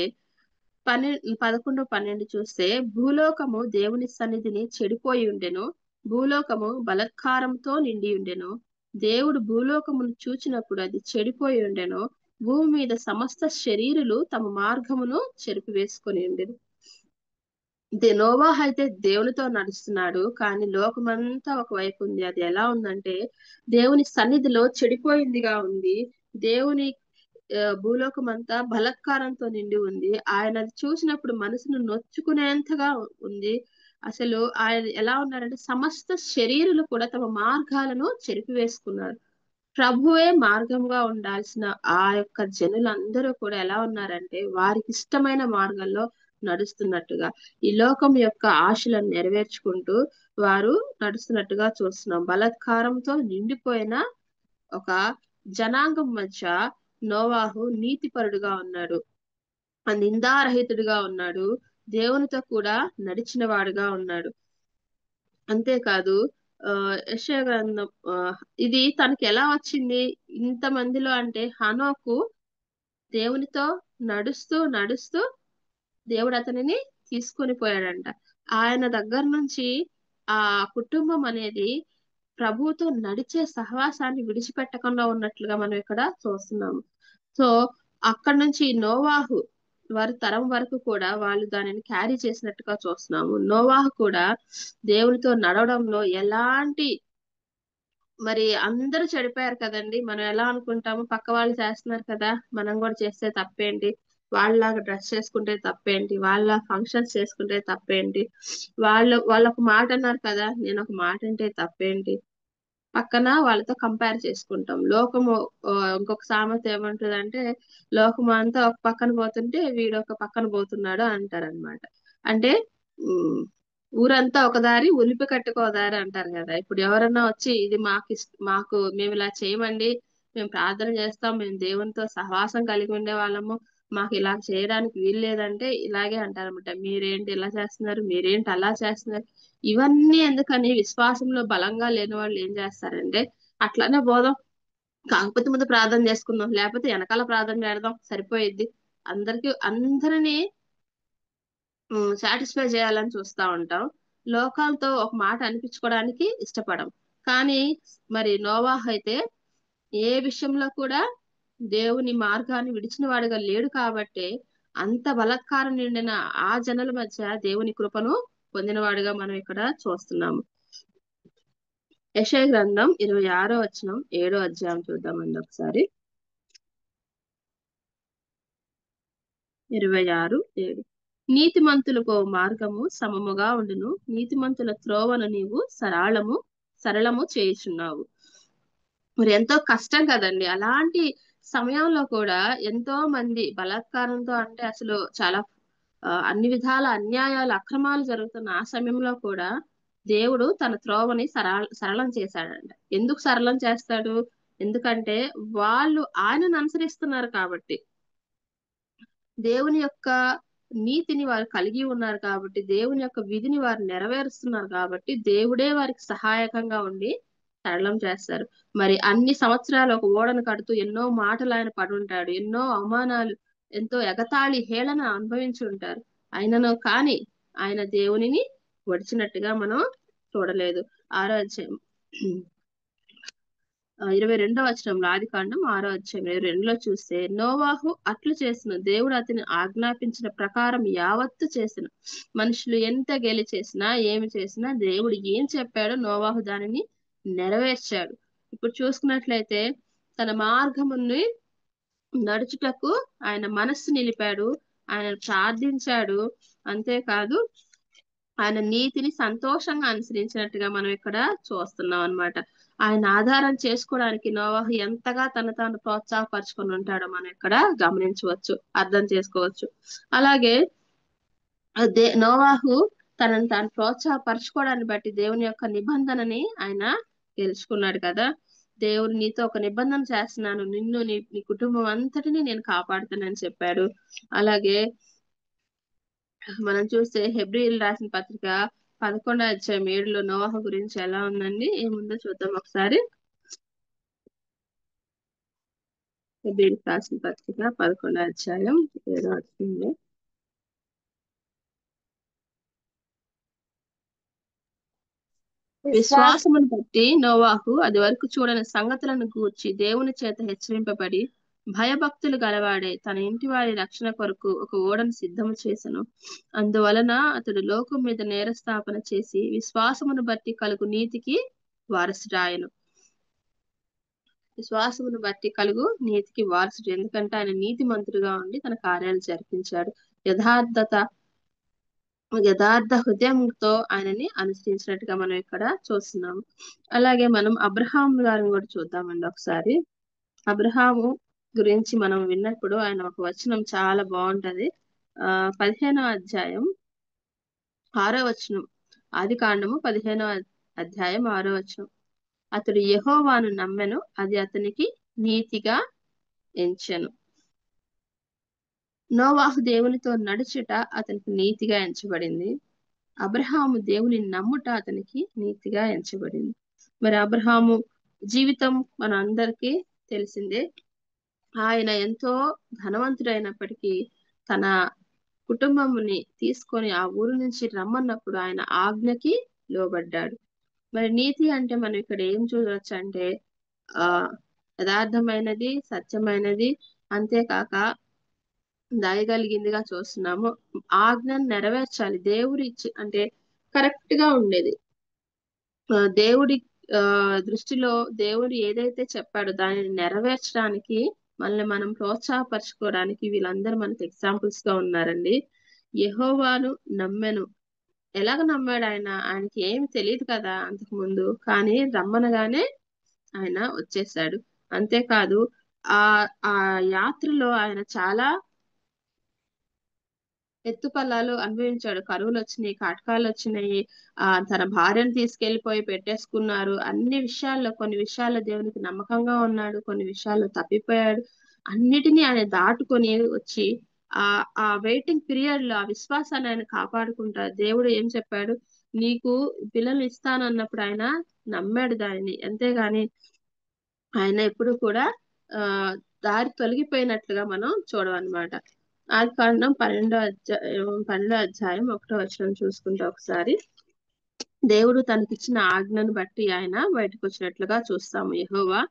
11, 12 చూస్తే భూలోకము దేవుని సన్నిధిని చెడిపోయి ఉండెను, భూలోకము బలాత్కారంతో నిండి ఉండెను. దేవుడు భూలోకమును చూచినప్పుడు అది చెడిపోయి ఉండెను, భూమి మీద సమస్త శరీరులు తమ మార్గమును చెరిపివేసుకొని ఉండెను. నోవాహు అయితే దేవునితో నడుస్తున్నాడు, కానీ లోకమంతా ఒకవైపు ఉంది. అది ఎలా ఉందంటే దేవుని సన్నిధిలో చెడిపోయిందిగా ఉంది. దేవుని భూలోకం అంతా బలాత్కారంతో నిండి ఉంది. ఆయన అది చూసినప్పుడు మనసును నొచ్చుకునేంతగా ఉంది. అసలు ఆయన ఎలా ఉన్నారంటే సమస్త శరీరులు కూడా తమ మార్గాలను చెరిపివేసుకున్నారు. ప్రభువే మార్గంగా ఉండాల్సిన ఆ యొక్క జనులందరూ కూడా ఎలా ఉన్నారంటే వారికి ఇష్టమైన మార్గంలో నడుస్తున్నట్టుగా, ఈ లోకం యొక్క ఆశలను నెరవేర్చుకుంటూ వారు నడుస్తున్నట్టుగా చూస్తున్నాం. బలాత్కారంతో నిండిపోయిన ఒక జనాంగం మధ్య నోవాహు నీతిపరుడుగా ఉన్నాడు, నిందారహితుడిగా ఉన్నాడు, దేవునితో కూడా నడిచిన వాడుగా ఉన్నాడు. అంతేకాదు యెషయా గ్రంథం ఇది తనకి ఎలా వచ్చింది ఇంతమందిలో అంటే, హనోకు దేవునితో నడుస్తూ నడుస్తూ దేవుడు అతనిని తీసుకొని పోయాడంట. ఆయన దగ్గర నుంచి ఆ కుటుంబం అనేది ప్రభువుతో నడిచే సహవాసాన్ని విడిచిపెట్టకుండా ఉన్నట్లుగా మనం ఇక్కడ చూస్తున్నాము. సో అక్కడ నుంచి నోవాహు వారి తరం వరకు కూడా వాళ్ళు దానిని క్యారీ చేసినట్టుగా చూస్తున్నాము. నోవాహు కూడా దేవునితో నడవడంలో ఎలాంటి, మరి అందరూ చెడిపోయారు కదండి. మనం ఎలా అనుకుంటాము, పక్క వాళ్ళు చేస్తున్నారు కదా మనం కూడా చేస్తే తప్పేంటి, వాళ్ళలాగా డ్రెస్ చేసుకుంటే తప్పేంటి, వాళ్ళ ఫంక్షన్స్ చేసుకుంటే తప్పేంటి, వాళ్ళు ఒక మాట అన్నారు కదా నేను ఒక మాట అంటే తప్పేంటి, పక్కన వాళ్ళతో కంపేర్ చేసుకుంటాం. లోకము ఇంకొక సామెత ఏమంటుందంటే, లోకము అంతా ఒక పక్కన పోతుంటే వీడు ఒక పక్కన పోతున్నాడు అంటారనమాట. అంటే ఊరంతా ఒక దారి ఉలిపి కట్టుకోదారి అంటారు కదా. ఇప్పుడు ఎవరన్నా వచ్చి ఇది మాకు మేము ఇలా చేయమండి, మేము ప్రార్థన చేస్తాం, మేము దేవునితో సహవాసం కలిగి ఉండే వాళ్ళము, మాకు ఇలా చేయడానికి వీలు లేదంటే ఇలాగే అంటారనమాట. మీరేంటి ఇలా చేస్తున్నారు, మీరేంటి అలా చేస్తున్నారు. ఇవన్నీ ఎందుకని విశ్వాసంలో బలంగా లేని వాళ్ళు ఏం చేస్తారంటే, అట్లానే పోదాం, కాకపోతే ముందు ప్రార్థన చేసుకుందాం, లేకపోతే వెనకాల ప్రార్థన చేద్దాం సరిపోయిద్ది, అందరినీ సాటిస్ఫై చేయాలని చూస్తా ఉంటాం. లోకాలతో ఒక మాట అనిపించుకోవడానికి ఇష్టపడం. కానీ మరి నోవాహు అయితే ఏ విషయంలో కూడా దేవుని మార్గాన్ని విడిచిన వాడుగా లేడు కాబట్టి అంత బలాత్కారం నిండిన ఆ జనుల మధ్య దేవుని కృపను పొందినవాడుగా మనం ఇక్కడ చూస్తున్నాము. యెషయా గ్రంథం 26వ వచనం 7వ అధ్యాయం చూద్దామండి ఒకసారి. 26:7 నీతిమంతులకు మార్గము సమముగా ఉండును, నీతిమంతుల త్రోవను నీవు సరళము చేయుచున్నావు. మరి ఎంతో కష్టం కదండి. అలాంటి సమయంలో కూడా ఎంతో మంది బలాత్కారంతో, అంటే అసలు చాలా అన్ని విధాల అన్యాయాలు అక్రమాలు జరుగుతున్న ఆ సమయంలో కూడా దేవుడు తన త్రోవని సరళం చేశాడంట. ఎందుకు సరళం చేస్తాడు? ఎందుకంటే వాళ్ళు ఆయనను అనుసరిస్తున్నారు కాబట్టి, దేవుని యొక్క నీతిని వారు కలిగి ఉన్నారు కాబట్టి, దేవుని యొక్క విధిని వారు నెరవేరుస్తున్నారు కాబట్టి దేవుడే వారికి సహాయకంగా ఉండి సరళం చేస్తారు. మరి అన్ని సంవత్సరాలు ఒక ఓడను కడుతూ ఎన్నో మాటలు ఆయన పడి ఉంటాడు, ఎన్నో అవమానాలు, ఎంతో ఎగతాళి హేళన అనుభవించి ఉంటారు. ఆయనను కానీ ఆయన దేవునిని వడిచినట్టుగా మనం చూడలేదు. 6వ అధ్యాయం 22వ వచనంలో, ఆదికాండం 6వ అధ్యాయం 22లో చూస్తే, నోవాహు అట్లు చేసిన దేవుడు అతని ఆజ్ఞాపించిన ప్రకారం యావత్తు చేసిన. మనుషులు ఎంత గేలి చేసినా ఏమి చేసినా దేవుడు ఏం చెప్పాడో నోవాహు దానిని నెరవేర్చాడు. ఇప్పుడు చూసుకున్నట్లయితే తన మార్గముని నడుచుటకు ఆయన మనస్సు నిలిపాడు, ఆయన ప్రార్థించాడు. అంతేకాదు ఆయన నీతిని సంతోషంగా అనుసరించినట్టుగా మనం ఇక్కడ చూస్తున్నాం అన్నమాట. ఆయన ఆధారం చేసుకోవడానికి నోవాహు ఎంతగా తాను ప్రోత్సాహపరుచుకొని ఉంటాడో మనం ఇక్కడ గమనించవచ్చు, అర్థం చేసుకోవచ్చు. అలాగే నోవాహు తనను తాను ప్రోత్సాహపరచుకోవడాన్ని బట్టి దేవుని యొక్క నిబంధనని ఆయన గెలుచుకున్నాడు కదా. దేవుడు నీతో ఒక నిబంధన చేస్తున్నాను, నిన్ను నీ కుటుంబం అంతటిని నేను కాపాడుతానని చెప్పాడు. అలాగే మనం చూస్తే హెబ్రీయులు రాసిన పత్రిక 11వ అధ్యాయం 7లో నోవాహు గురించి ఎలా ఉందండి, ఏముందో చూద్దాం ఒకసారి. హెబ్రీయులు రాసిన పత్రిక 11వ అధ్యాయం 7వ వచనంలో, విశ్వాసమును బట్టి నోవాహు అది వరకు చూడని సంగతులను గూర్చి దేవుని చేత హెచ్చరింపబడి భయభక్తులు గలవాడే తన ఇంటి వారి రక్షణ కొరకు ఒక ఓడను సిద్ధము చేసెను. అందువలన అతడు లోకం మీద నేరస్థాపన చేసి విశ్వాసమును బట్టి కలుగు నీతికి వారసుడాయను. విశ్వాసమును బట్టి కలుగు నీతికి వారసుడు, ఎందుకంటే ఆయన నీతిమంతుడుగా ఉండి తన కార్యాలు జరిపించాడు. యథార్థ హృదయంతో ఆయనని అనుసరించినట్టుగా మనం ఇక్కడ చూస్తున్నాము. అలాగే మనం అబ్రహాం గారిని కూడా చూద్దామండి ఒకసారి. అబ్రహాము గురించి మనం విన్నప్పుడు ఆయన ఒక వచనం చాలా బాగుంటది. 15వ అధ్యాయం 6వ వచనం, ఆది కాండము 15వ అధ్యాయం 6వ వచనం. అతడు యెహోవాను నమ్మెను, అది అతనికి నీతిగా ఎంచెను. నోవాహు దేవునితో నడుచుట అతనికి నీతిగా ఎంచబడింది. అబ్రహాము దేవుని నమ్ముట అతనికి నీతిగా ఎంచబడింది. మరి అబ్రహాము జీవితం మన అందరికీ తెలిసిందే. ఆయన ఎంతో ధనవంతుడైనప్పటికీ తన కుటుంబముని తీసుకొని ఆ ఊరు నుంచి రమ్మన్నప్పుడు ఆయన ఆజ్ఞకి లోబడ్డాడు. మరి నీతి అంటే మనం ఇక్కడ ఏం చూడవచ్చు అంటే యథార్థమైనది, సత్యమైనది, అంతేకాక దయగలిగిందిగా చూస్తున్నాము. ఆజ్ఞను నెరవేర్చాలి. దేవుడి అంటే కరెక్ట్ గా ఉండేది. దేవుడి దృష్టిలో దేవుడు ఏదైతే చెప్పాడో దానిని నెరవేర్చడానికి మనల్ని మనం ప్రోత్సాహపరచుకోవడానికి వీళ్ళందరూ మనకి ఎగ్జాంపుల్స్ గా ఉన్నారండి. యెహోవాను నమ్మెను. ఎలాగ నమ్మాడు ఆయన? ఆయనకి ఏమి తెలియదు కదా అంతకు ముందు, కానీ రమ్మనగానే ఆయన వచ్చేసాడు. అంతేకాదు ఆ యాత్రలో ఆయన చాలా ఎత్తుపల్లాలు అనుభవించాడు. కరువులు వచ్చినాయి, కాటకాలు వచ్చినాయి, తన భార్యను తీసుకెళ్లిపోయి పెట్టేసుకున్నారు. అన్ని విషయాల్లో, కొన్ని విషయాల్లో దేవునికి నమ్మకంగా ఉన్నాడు, కొన్ని విషయాల్లో తప్పిపోయాడు. అన్నిటినీ ఆయన దాటుకొని వచ్చి ఆ వెయిటింగ్ పీరియడ్ లో ఆ విశ్వాసాన్ని ఆయన కాపాడుకుంటారు. దేవుడు ఏం చెప్పాడు? నీకు పిల్లలు ఇస్తానన్నప్పుడు ఆయన నమ్మాడు దానిని. అంతేగాని ఆయన ఎప్పుడు కూడా దారి తొలగిపోయినట్లుగా మనం చూడమన్నమాట. ఆది కాండం 12వ అధ్యాయం 1వ వచనం చూసుకుంటే ఒకసారి దేవుడు తనకిచ్చిన ఆజ్ఞను బట్టి ఆయన బయటకు వచ్చినట్లుగా చూస్తాము. యెహోవా,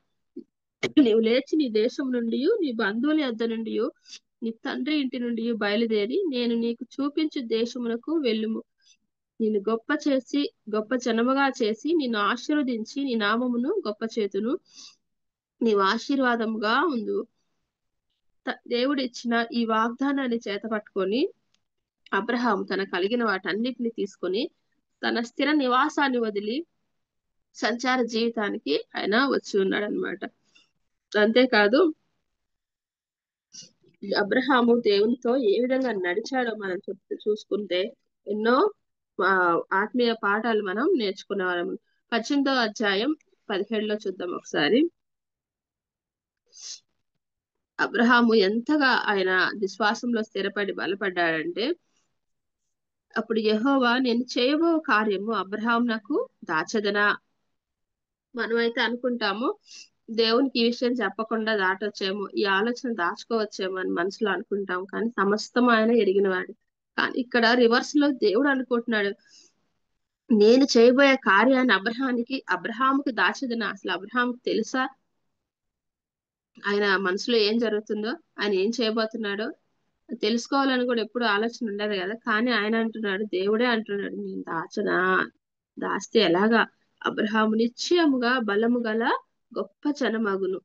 నీవు లేచి నీ దేశం నుండి, నీ బంధువుల యొద్ద నుండి, నీ తండ్రి ఇంటి నుండి బయలుదేరి నేను నీకు చూపించు దేశమునకు వెళ్ళుము. నేను గొప్ప జనముగా చేసి నిన్ను ఆశీర్వదించి నీ నామమును గొప్ప చేతును, నీవు ఆశీర్వాదముగా ఉండు. దేవుడు ఇచ్చిన ఈ వాగ్దానాన్ని చేత పట్టుకొని అబ్రహాం తన కలిగిన వాటన్నిటిని తీసుకొని తన స్థిర నివాసాన్ని వదిలి సంచార జీవితానికి ఆయన వచ్చి ఉన్నాడు అనమాట. అంతేకాదు అబ్రహాము దేవునితో ఏ విధంగా నడిచాడో మనం చూసుకుంటే ఎన్నో ఆత్మీయ పాఠాలు మనం నేర్చుకునే వాళ్ళము. 18వ అధ్యాయం 17లో చూద్దాం ఒకసారి. అబ్రహాము ఎంతగా ఆయన విశ్వాసంలో స్థిరపడి బలపడ్డాడంటే, అప్పుడు యెహోవా నేను చేయబో కార్యము అబ్రహాం నాకు దాచదనా. మనమైతే అనుకుంటాము దేవునికి ఈ విషయం చెప్పకుండా దాటొచ్చేమో, ఈ ఆలోచన దాచుకోవచ్చేమో అని మనసులో అనుకుంటాం, కానీ సమస్తం ఆయన ఎరిగినవాడు. కానీ ఇక్కడ రివర్స్ లో దేవుడు అనుకుంటున్నాడు, నేను చేయబోయే కార్యాన్ని అబ్రహాముకి దాచదనా. అసలు అబ్రహాంకి తెలుసా ఆయన మనసులో ఏం జరుగుతుందో, ఆయన ఏం చేయబోతున్నాడో తెలుసుకోవాలని కూడా ఎప్పుడు ఆలోచన ఉండదు కదా. కానీ ఆయన అంటున్నాడు, దేవుడే అంటున్నాడు, నేను దాచనా. దాస్తే ఎలాగా? అబ్రహాము నిశ్చయముగా బలము గల గొప్ప జనమగును,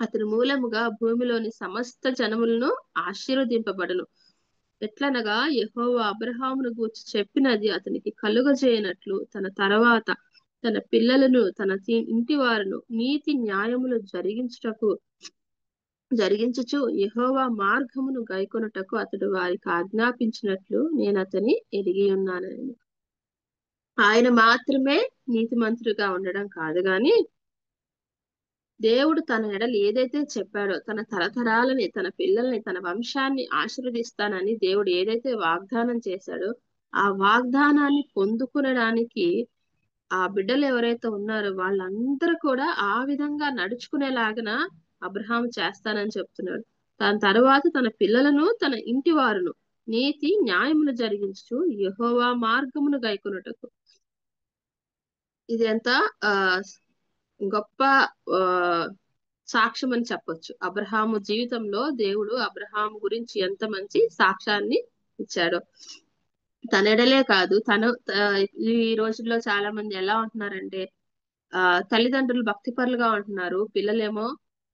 అతని మూలముగా భూమిలోని సమస్త జనములను ఆశీర్వదింపబడును. ఎట్లనగా యెహోవా అబ్రహామును గూర్చి చెప్పినది అతనికి కలుగజేయనట్లు తన తర్వాత తన పిల్లలను తన ఇంటి వారును నీతి న్యాయములు జరిగించుచు యెహోవా మార్గమును గైకొనుటకు అతడు వారికి ఆజ్ఞాపించినట్లు నేను అతని ఎరిగి ఉన్నానని. ఆయన మాత్రమే నీతిమంతుడిగా ఉండడం కాదు గాని దేవుడు తన ఎడలు ఏదైతే చెప్పాడో, తన తరతరాలని, తన పిల్లల్ని, తన వంశాన్ని ఆశీర్వదిస్తానని దేవుడు ఏదైతే వాగ్దానం చేశాడో ఆ వాగ్దానాన్ని పొందుకునడానికి ఆ బిడ్డలు ఎవరైతే ఉన్నారో వాళ్ళందరూ కూడా ఆ విధంగా నడుచుకునేలాగన అబ్రహాం చేస్తానని చెప్తున్నాడు. దాని తర్వాత తన పిల్లలను తన ఇంటి వారును నీతి న్యాయములు జరిగించు యెహోవా మార్గమును గైకొనుటకు. ఇది ఎంత ఆ గొప్ప ఆ సాక్ష్యం అని చెప్పొచ్చు. అబ్రహాము జీవితంలో దేవుడు అబ్రహాము గురించి ఎంత మంచి సాక్ష్యాన్ని ఇచ్చాడో. తన ఎడలే కాదు, ఈ రోజుల్లో చాలా మంది ఎలా ఉంటున్నారంటే తల్లిదండ్రులు భక్తిపరులుగా ఉంటున్నారు, పిల్లలేమో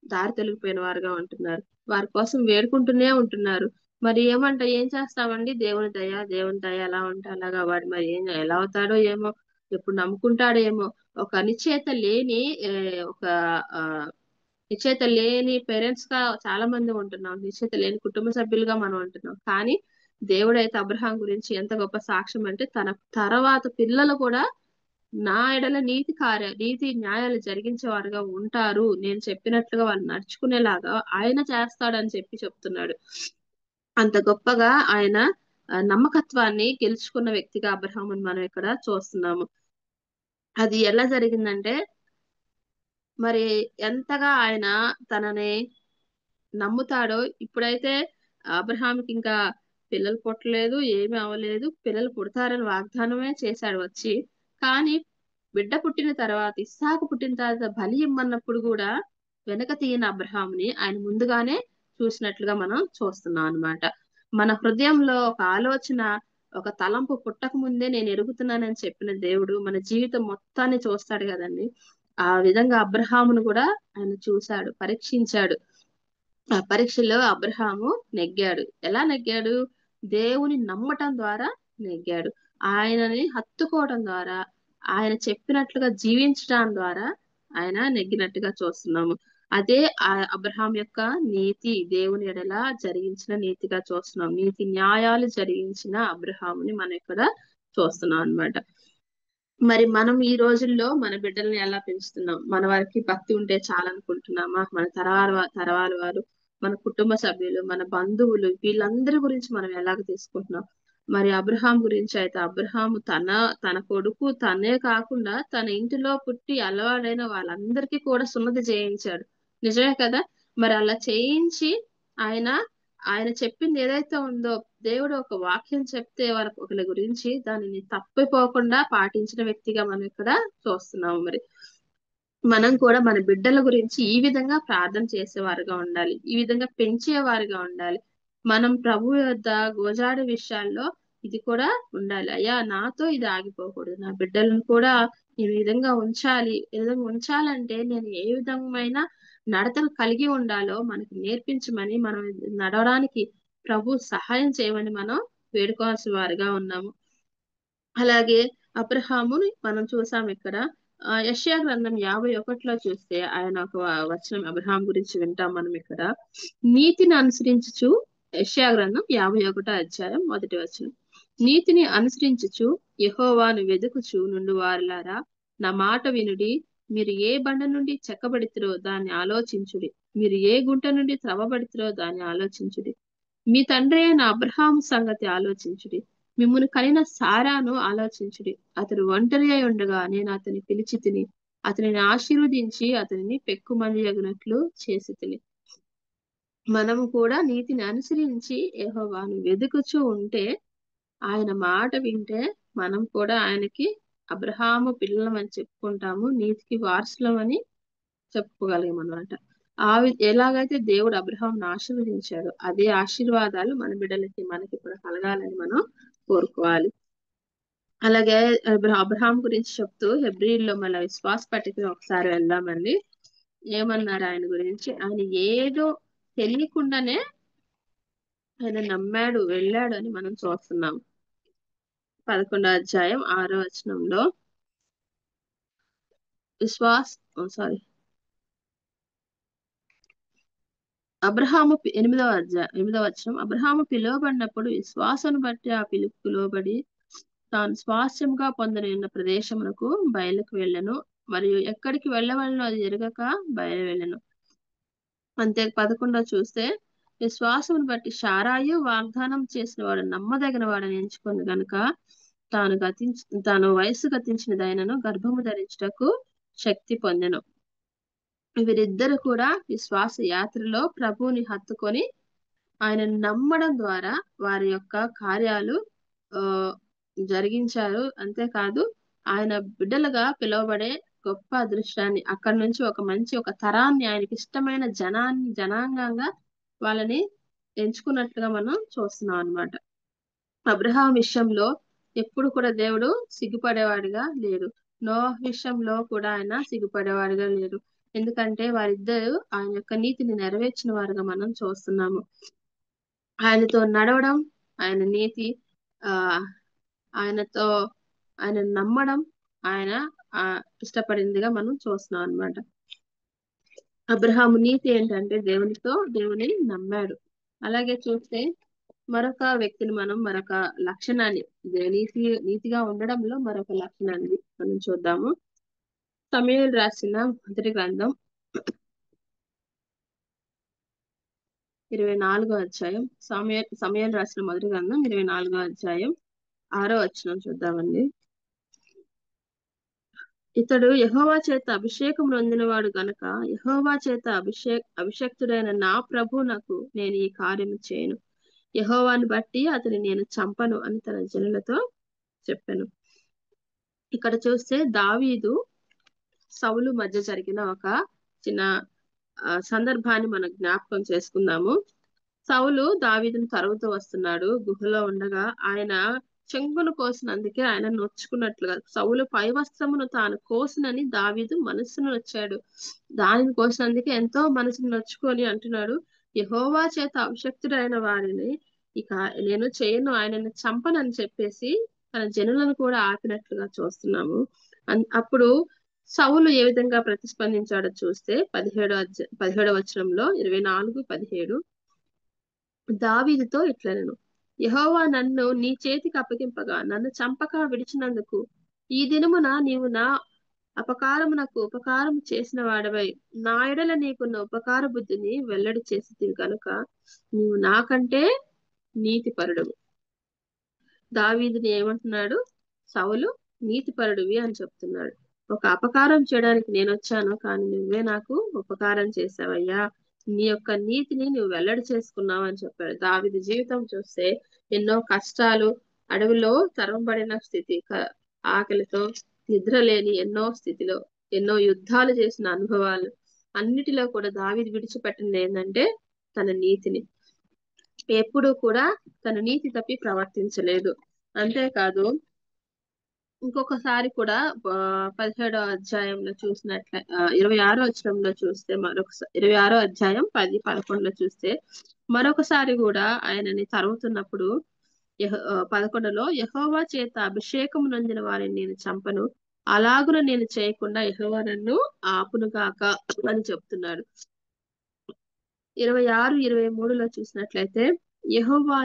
దారి తొలగిపోయిన వారుగా ఉంటున్నారు. వారి కోసం వేడుకుంటూనే ఉంటున్నారు. మరి ఏం చేస్తామండి, దేవుని దయ ఎలా ఉంటే అలాగా. వాడు మరి ఎలా అవుతాడో ఏమో, ఎప్పుడు నమ్ముకుంటాడో ఏమో. ఒక నిశ్చయిత లేని ఏ, ఒక ఆ నిశ్చయిత లేని పేరెంట్స్ గా చాలా మంది ఉంటున్నాం, నిశ్చయిత లేని కుటుంబ సభ్యులుగా మనం ఉంటున్నాం. కానీ దేవుడైతే అబ్రహాం గురించి ఎంత గొప్ప సాక్ష్యం అంటే, తన తర్వాత పిల్లలు కూడా నా ఎడల నీతి న్యాయాలు జరిగించేవారుగా ఉంటారు, నేను చెప్పినట్లుగా వాళ్ళు నడుచుకునేలాగా ఆయన చేస్తాడని చెప్తున్నాడు. అంత గొప్పగా ఆయన నమ్మకత్వాన్ని గెలుచుకున్న వ్యక్తిగా అబ్రహాముని మనం ఇక్కడ చూస్తున్నాము. అది ఎలా జరిగిందంటే, మరి ఎంతగా ఆయన తనని నమ్ముతాడో. ఇప్పుడైతే అబ్రహాంకి ఇంకా పిల్లలు పుట్టలేదు, ఏమీ అవ్వలేదు, పిల్లలు పుడతారని వాగ్దానమే చేశాడు వచ్చి. కానీ బిడ్డ పుట్టిన తర్వాత, ఇస్సాకు పుట్టిన తర్వాత బలి ఇమ్మన్నప్పుడు కూడా వెనక తీయని అబ్రహాముని ఆయన ముందుగానే చూసినట్లుగా మనం చూస్తున్నాం అన్నమాట. మన హృదయంలో ఒక ఆలోచన, ఒక తలంపు పుట్టక ముందే నేను ఎరుగుతున్నానని చెప్పిన దేవుడు మన జీవితం మొత్తాన్ని చూస్తాడు కదండి. ఆ విధంగా అబ్రహామును కూడా ఆయన చూశాడు, పరీక్షించాడు. ఆ పరీక్షలో అబ్రహాము నెగ్గాడు. ఎలా నెగ్గాడు? దేవుని నమ్మటం ద్వారా నెగ్గాడు. ఆయనని హత్తుకోవడం ద్వారా, ఆయన చెప్పినట్లుగా జీవించడం ద్వారా ఆయన నెగ్గినట్టుగా చూస్తున్నాము. అదే ఆ అబ్రహాం యొక్క నీతి, దేవుని ఎడల జరిగించిన నీతిగా చూస్తున్నాం. నీతి న్యాయాలు జరిగించిన అబ్రహాముని మనం ఇక్కడ చూస్తున్నాం అన్నమాట. మరి మనం ఈ రోజుల్లో మన బిడ్డల్ని ఎలా పెంచుతున్నాం? మన వారికి భక్తి ఉంటే చాలనుకుంటున్నామా? మన తరవాల వారు, మన కుటుంబ సభ్యులు, మన బంధువులు, వీళ్ళందరి గురించి మనం ఎలాగ తీసుకుంటున్నాం? మరి అబ్రహాం గురించి అయితే, అబ్రహాము తన కొడుకు తనే కాకుండా తన ఇంటిలో పుట్టి అలవాడైన వాళ్ళందరికీ కూడా సున్నతి చేయించాడు. నిజమే కదా? మరి అలా చేయించి ఆయన చెప్పింది ఏదైతే ఉందో, దేవుడు ఒక వాక్యం చెప్తే వారికి ఒకరి గురించి దానిని తప్పిపోకుండా పాటించిన వ్యక్తిగా మనం ఇక్కడ చూస్తున్నాము. మరి మనం కూడా మన బిడ్డల గురించి ఈ విధంగా ప్రార్థన చేసేవారుగా ఉండాలి, ఈ విధంగా పెంచేవారుగా ఉండాలి. మనం ప్రభు యొద్ద గోజాడు విషయాల్లో ఇది కూడా ఉండాలి. అయ్యా, నాతో ఇది ఆగిపోకూడదు, నా బిడ్డలను కూడా ఈ విధంగా ఉంచాలి. ఈ విధంగా ఉంచాలంటే నేను ఏ విధమైన నడతలు కలిగి ఉండాలో మనకి నేర్పించమని, మనం నడవడానికి ప్రభు సహాయం చేయమని మనం వేడుకోవాల్సిన వారిగా ఉన్నాము. అలాగే అబ్రహాముని మనం చూసాం ఇక్కడ. యెషయా గ్రంథం 51లో చూస్తే ఆయన ఒక వచనం అబ్రహాం గురించి వింటాం మనం ఇక్కడ. నీతిని అనుసరించుచు, యెషయా గ్రంథం 51 అధ్యాయం 1 వచనం. నీతిని అనుసరించుచు యెహోవాను వెదుకుచు నుండి వారులారా, నా మాట వినుడి. మీరు ఏ బండ నుండి చెక్కబడితిరో దాన్ని ఆలోచించుడి, మీరు ఏ గుంట నుండి త్రవ్వబడితిరో దాన్ని ఆలోచించుడి. మీ తండ్రి అయిన అబ్రహాము సంగతి ఆలోచించుడి, మిమ్మును కనిన సారాను ఆలోచించుడి. అతడు ఒంటరి అయి ఉండగా నేను అతని పిలిచి తిని, అతనిని ఆశీర్వదించి అతనిని పెక్కుమందియగునట్లు చేసి తిని. మనం కూడా నీతిని అనుసరించి యెహోవాను వెదుకుచూ ఉంటే, ఆయన మాట వింటే మనం కూడా ఆయనకి అబ్రహాము పిల్లలమని చెప్పుకుంటాము, నీతికి వారసులమని చెప్పుకోగలిగాం అన్నమాట. ఎలాగైతే దేవుడు అబ్రహాంను ఆశీర్వదించాడు, అదే ఆశీర్వాదాలు మన బిడ్డలకి మనకి కూడా కలగాలని మనం కోరుకోవాలి. అలాగే అబ్రహాం గురించి చెప్తూ హెబ్రీల్లో మన విశ్వాస పట్టిక ఒకసారి వెళ్దామండి. ఏమన్నారు ఆయన గురించి? ఆయన ఏదో తెలియకుండానే ఆయన నమ్మాడు, వెళ్ళాడు అని మనం చూస్తున్నాం. 11వ అధ్యాయం 6వ వచనంలో అబ్రహాము 8వ వచనం. అబ్రహాము పిలువబడినప్పుడు విశ్వాసను బట్టి ఆ పిలుపుకు లోబడి తాను స్వాస్థ్యంగా పొందనున్న ప్రదేశమునకు బయలుకు వెళ్ళను, మరియు ఎక్కడికి వెళ్ళవలనో అది ఎరగక బయలు వెళ్ళను. అంతే 11 చూస్తే, విశ్వాసమును బట్టి శారాయు వాగ్దానం చేసిన వాడు నమ్మదగిన వాడని ఎంచుకుంది గనుక తాను వయస్సు గతించిన దైనను గర్భము ధరించుటకు శక్తి పొందెను. వీరిద్దరు కూడా విశ్వాస యాత్రలో ప్రభువుని హత్తుకొని ఆయన నమ్మడం ద్వారా వారి యొక్క కార్యాలు జరిగించారు. అంతేకాదు, ఆయన బిడ్డలుగా పిలువబడే గొప్ప అదృష్టాన్ని, అక్కడి నుంచి ఒక తరాన్ని, ఆయనకి ఇష్టమైన జనాంగంగా వాళ్ళని ఎంచుకున్నట్లుగా మనం చూస్తున్నాం అన్నమాట. అబ్రహాం విషయంలో ఎప్పుడు కూడా దేవుడు సిగ్గుపడేవాడిగా లేడు. నోవహు విషయంలో కూడా ఆయన సిగ్గుపడేవాడిగా లేడు. ఎందుకంటే వారిద్దరూ ఆయన యొక్క నీతిని నెరవేర్చిన వారుగా మనం చూస్తున్నాము. ఆయనతో నడవడం, ఆయన నీతి, ఆ ఆయనతో ఆయన నమ్మడం, ఆయన ఇష్టపడిందిగా మనం చూస్తున్నాం అన్నమాట. అబ్రహాము నీతి ఏంటంటే దేవుని నమ్మాడు. అలాగే చూస్తే మరొక వ్యక్తిని మరొక లక్షణాన్ని, నీతిగా ఉండడంలో మరొక లక్షణాన్ని మనం చూద్దాము. సమూయేలు రాసిన మొదటి గ్రంథం 24వ అధ్యాయం. సమూయేలు రాసిన మొదటి గ్రంథం 24వ అధ్యాయం 6వ వచనం చూద్దామండి. ఇతడు యెహోవా చేత అభిషేకం నొందినవాడు గనుక యెహోవా చేత అభిషక్తుడైన నా ప్రభువునకు నేను ఈ కార్యము చేయను, యెహోవాను బట్టి అతని నేను చంపను అని తన జనులతో చెప్పాను. ఇక్కడ చూస్తే దావీదు సౌలు మధ్య జరిగిన ఒక చిన్న సందర్భాన్ని మనం జ్ఞాపకం చేసుకుందాము. సౌలు దావీదును తరువుతూ వస్తున్నాడు. గుహలో ఉండగా ఆయన చెంగును కోసినందుకే ఆయన నొచ్చుకున్నట్లుగా, సౌలు పై వస్త్రమును తాను కోసినని దావీదు మనస్సును వచ్చాడు. దానిని కోసినందుకే ఎంతో మనసును నొచ్చుకొని అంటున్నాడు, యెహోవా చేత అభిషక్తుడైన వారిని ఇక నేను చేయను, ఆయనను చంపనని చెప్పేసి తన జనులను కూడా ఆపినట్లుగా చూస్తున్నాము. అప్పుడు సౌలు ఏ విధంగా ప్రతిస్పందించాడో చూస్తే 17వ వచనంలో 24-17 దావీదుతో ఇట్లనెను, యెహోవా నన్ను నీ చేతికి అప్పగింపగా నన్ను చంపక విడిచినందుకు ఈ దినమున నీవు నా అపకారమునకు ఉపకారము చేసిన వాడవై నా ఎడల నీకున్న ఉపకార బుద్ధిని వెల్లడి చేసి కనుక నీవు నాకంటే నీతిపరుడవు. దావీదుని ఏమంటున్నాడు? సౌలు నీతిపరుడివి అని చెప్తున్నాడు. ఒక అపకారం చేయడానికి నేను వచ్చాను, కానీ నువ్వే నాకు ఉపకారం చేసావయ్యా, నీ యొక్క నీతిని నువ్వు వెల్లడి చేసుకున్నావు అని చెప్పాడు. దావీదు జీవితం చూస్తే ఎన్నో కష్టాలు, అడవిలో తరంబడిన స్థితి, ఆకలితో నిద్ర లేని ఎన్నో స్థితిలో, ఎన్నో యుద్ధాలు చేసిన అనుభవాలు, అన్నిటిలో కూడా దావీదు విడిచిపెట్టింది ఏంటంటే తన నీతిని. ఎప్పుడూ కూడా తన నీతి తప్పి ప్రవర్తించలేదు. అంతేకాదు ఇంకొకసారి కూడా 17వ అధ్యాయంలో చూసినట్లే 26వ వచనంలో చూస్తే, 26వ అధ్యాయం 10-11 చూస్తే మరొకసారి కూడా ఆయనని తరుముతున్నప్పుడు 11లో యెహోవా చేత అభిషేకం నొందిన వారిని నేను చంపను, అలాగున నేను చేయకుండా యెహోవా నన్ను ఆపునుగాక అని చెప్తున్నాడు. 26-23లో చూసినట్లయితే యెహోవా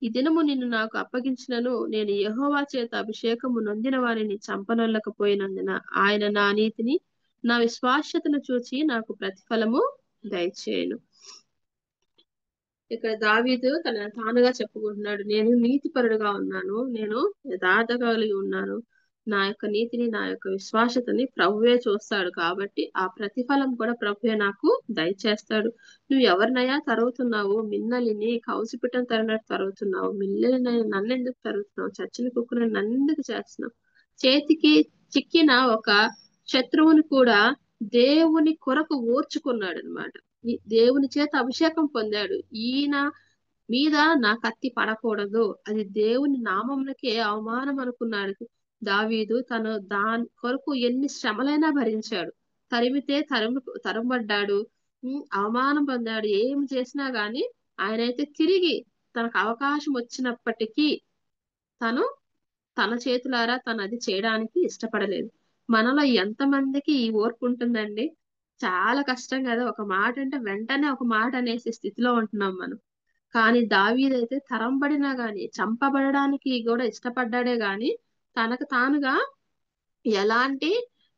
ఈ దినము నిన్ను నాకు అప్పగించినను నేను యెహోవా చేత అభిషేకము నొందిన వారిని చంపనొల్లకపోయినందున ఆయన నా నీతిని నా విశ్వాస్యతను చూచి నాకు ప్రతిఫలము దయచేయను. ఇక్కడ దావీదు తానుగా చెప్పుకుంటున్నాడు, నేను నీతిపరుడుగా ఉన్నాను, నేను యథార్థ కలిగి ఉన్నాను, నా యొక్క నీతిని నా యొక్క విశ్వాసతని ప్రభువే చూస్తాడు, కాబట్టి ఆ ప్రతిఫలం కూడా ప్రభువే నాకు దయచేస్తాడు. నువ్వు ఎవరినైనా తరుగుతున్నావు, మిన్నలిని కౌసిపిట్టం తరిగినట్టు తరుగుతున్నావు, మిల్లెలిని నన్ను ఎందుకు తరుగుతున్నావు, చచ్చిన కుక్కను నన్ను ఎందుకు చేస్తున్నావు. చేతికి చిక్కిన ఒక శత్రువుని కూడా దేవుని కొరకు ఓర్చుకున్నాడు అనమాట. దేవుని చేత అభిషేకం పొందాడు. ఈయన మీద నా కత్తి పడకూడదు, అది దేవుని నామమునకే అవమానం అనుకున్నాడు దావీదు. తను దాని కొరకు ఎన్ని శ్రమలైనా భరించాడు. తరిమితే తరంబడ్డాడు, అవమానం పొందాడు. ఏం చేసినా గాని ఆయనైతే తిరిగి తనకు అవకాశం వచ్చినప్పటికీ తన చేతులారా తను అది చేయడానికి ఇష్టపడలేదు. మనలో ఎంతమందికి ఈ ఓర్పు ఉంటుందండి? చాలా కష్టం కదా. ఒక మాట అంటే వెంటనే ఒక మాట అనేసి స్థితిలో ఉంటున్నాం మనం. కానీ దావీదైతే తరంబడినా గాని, చంపబడడానికి కూడా ఇష్టపడ్డాడే గాని తనకు తానుగా ఎలాంటి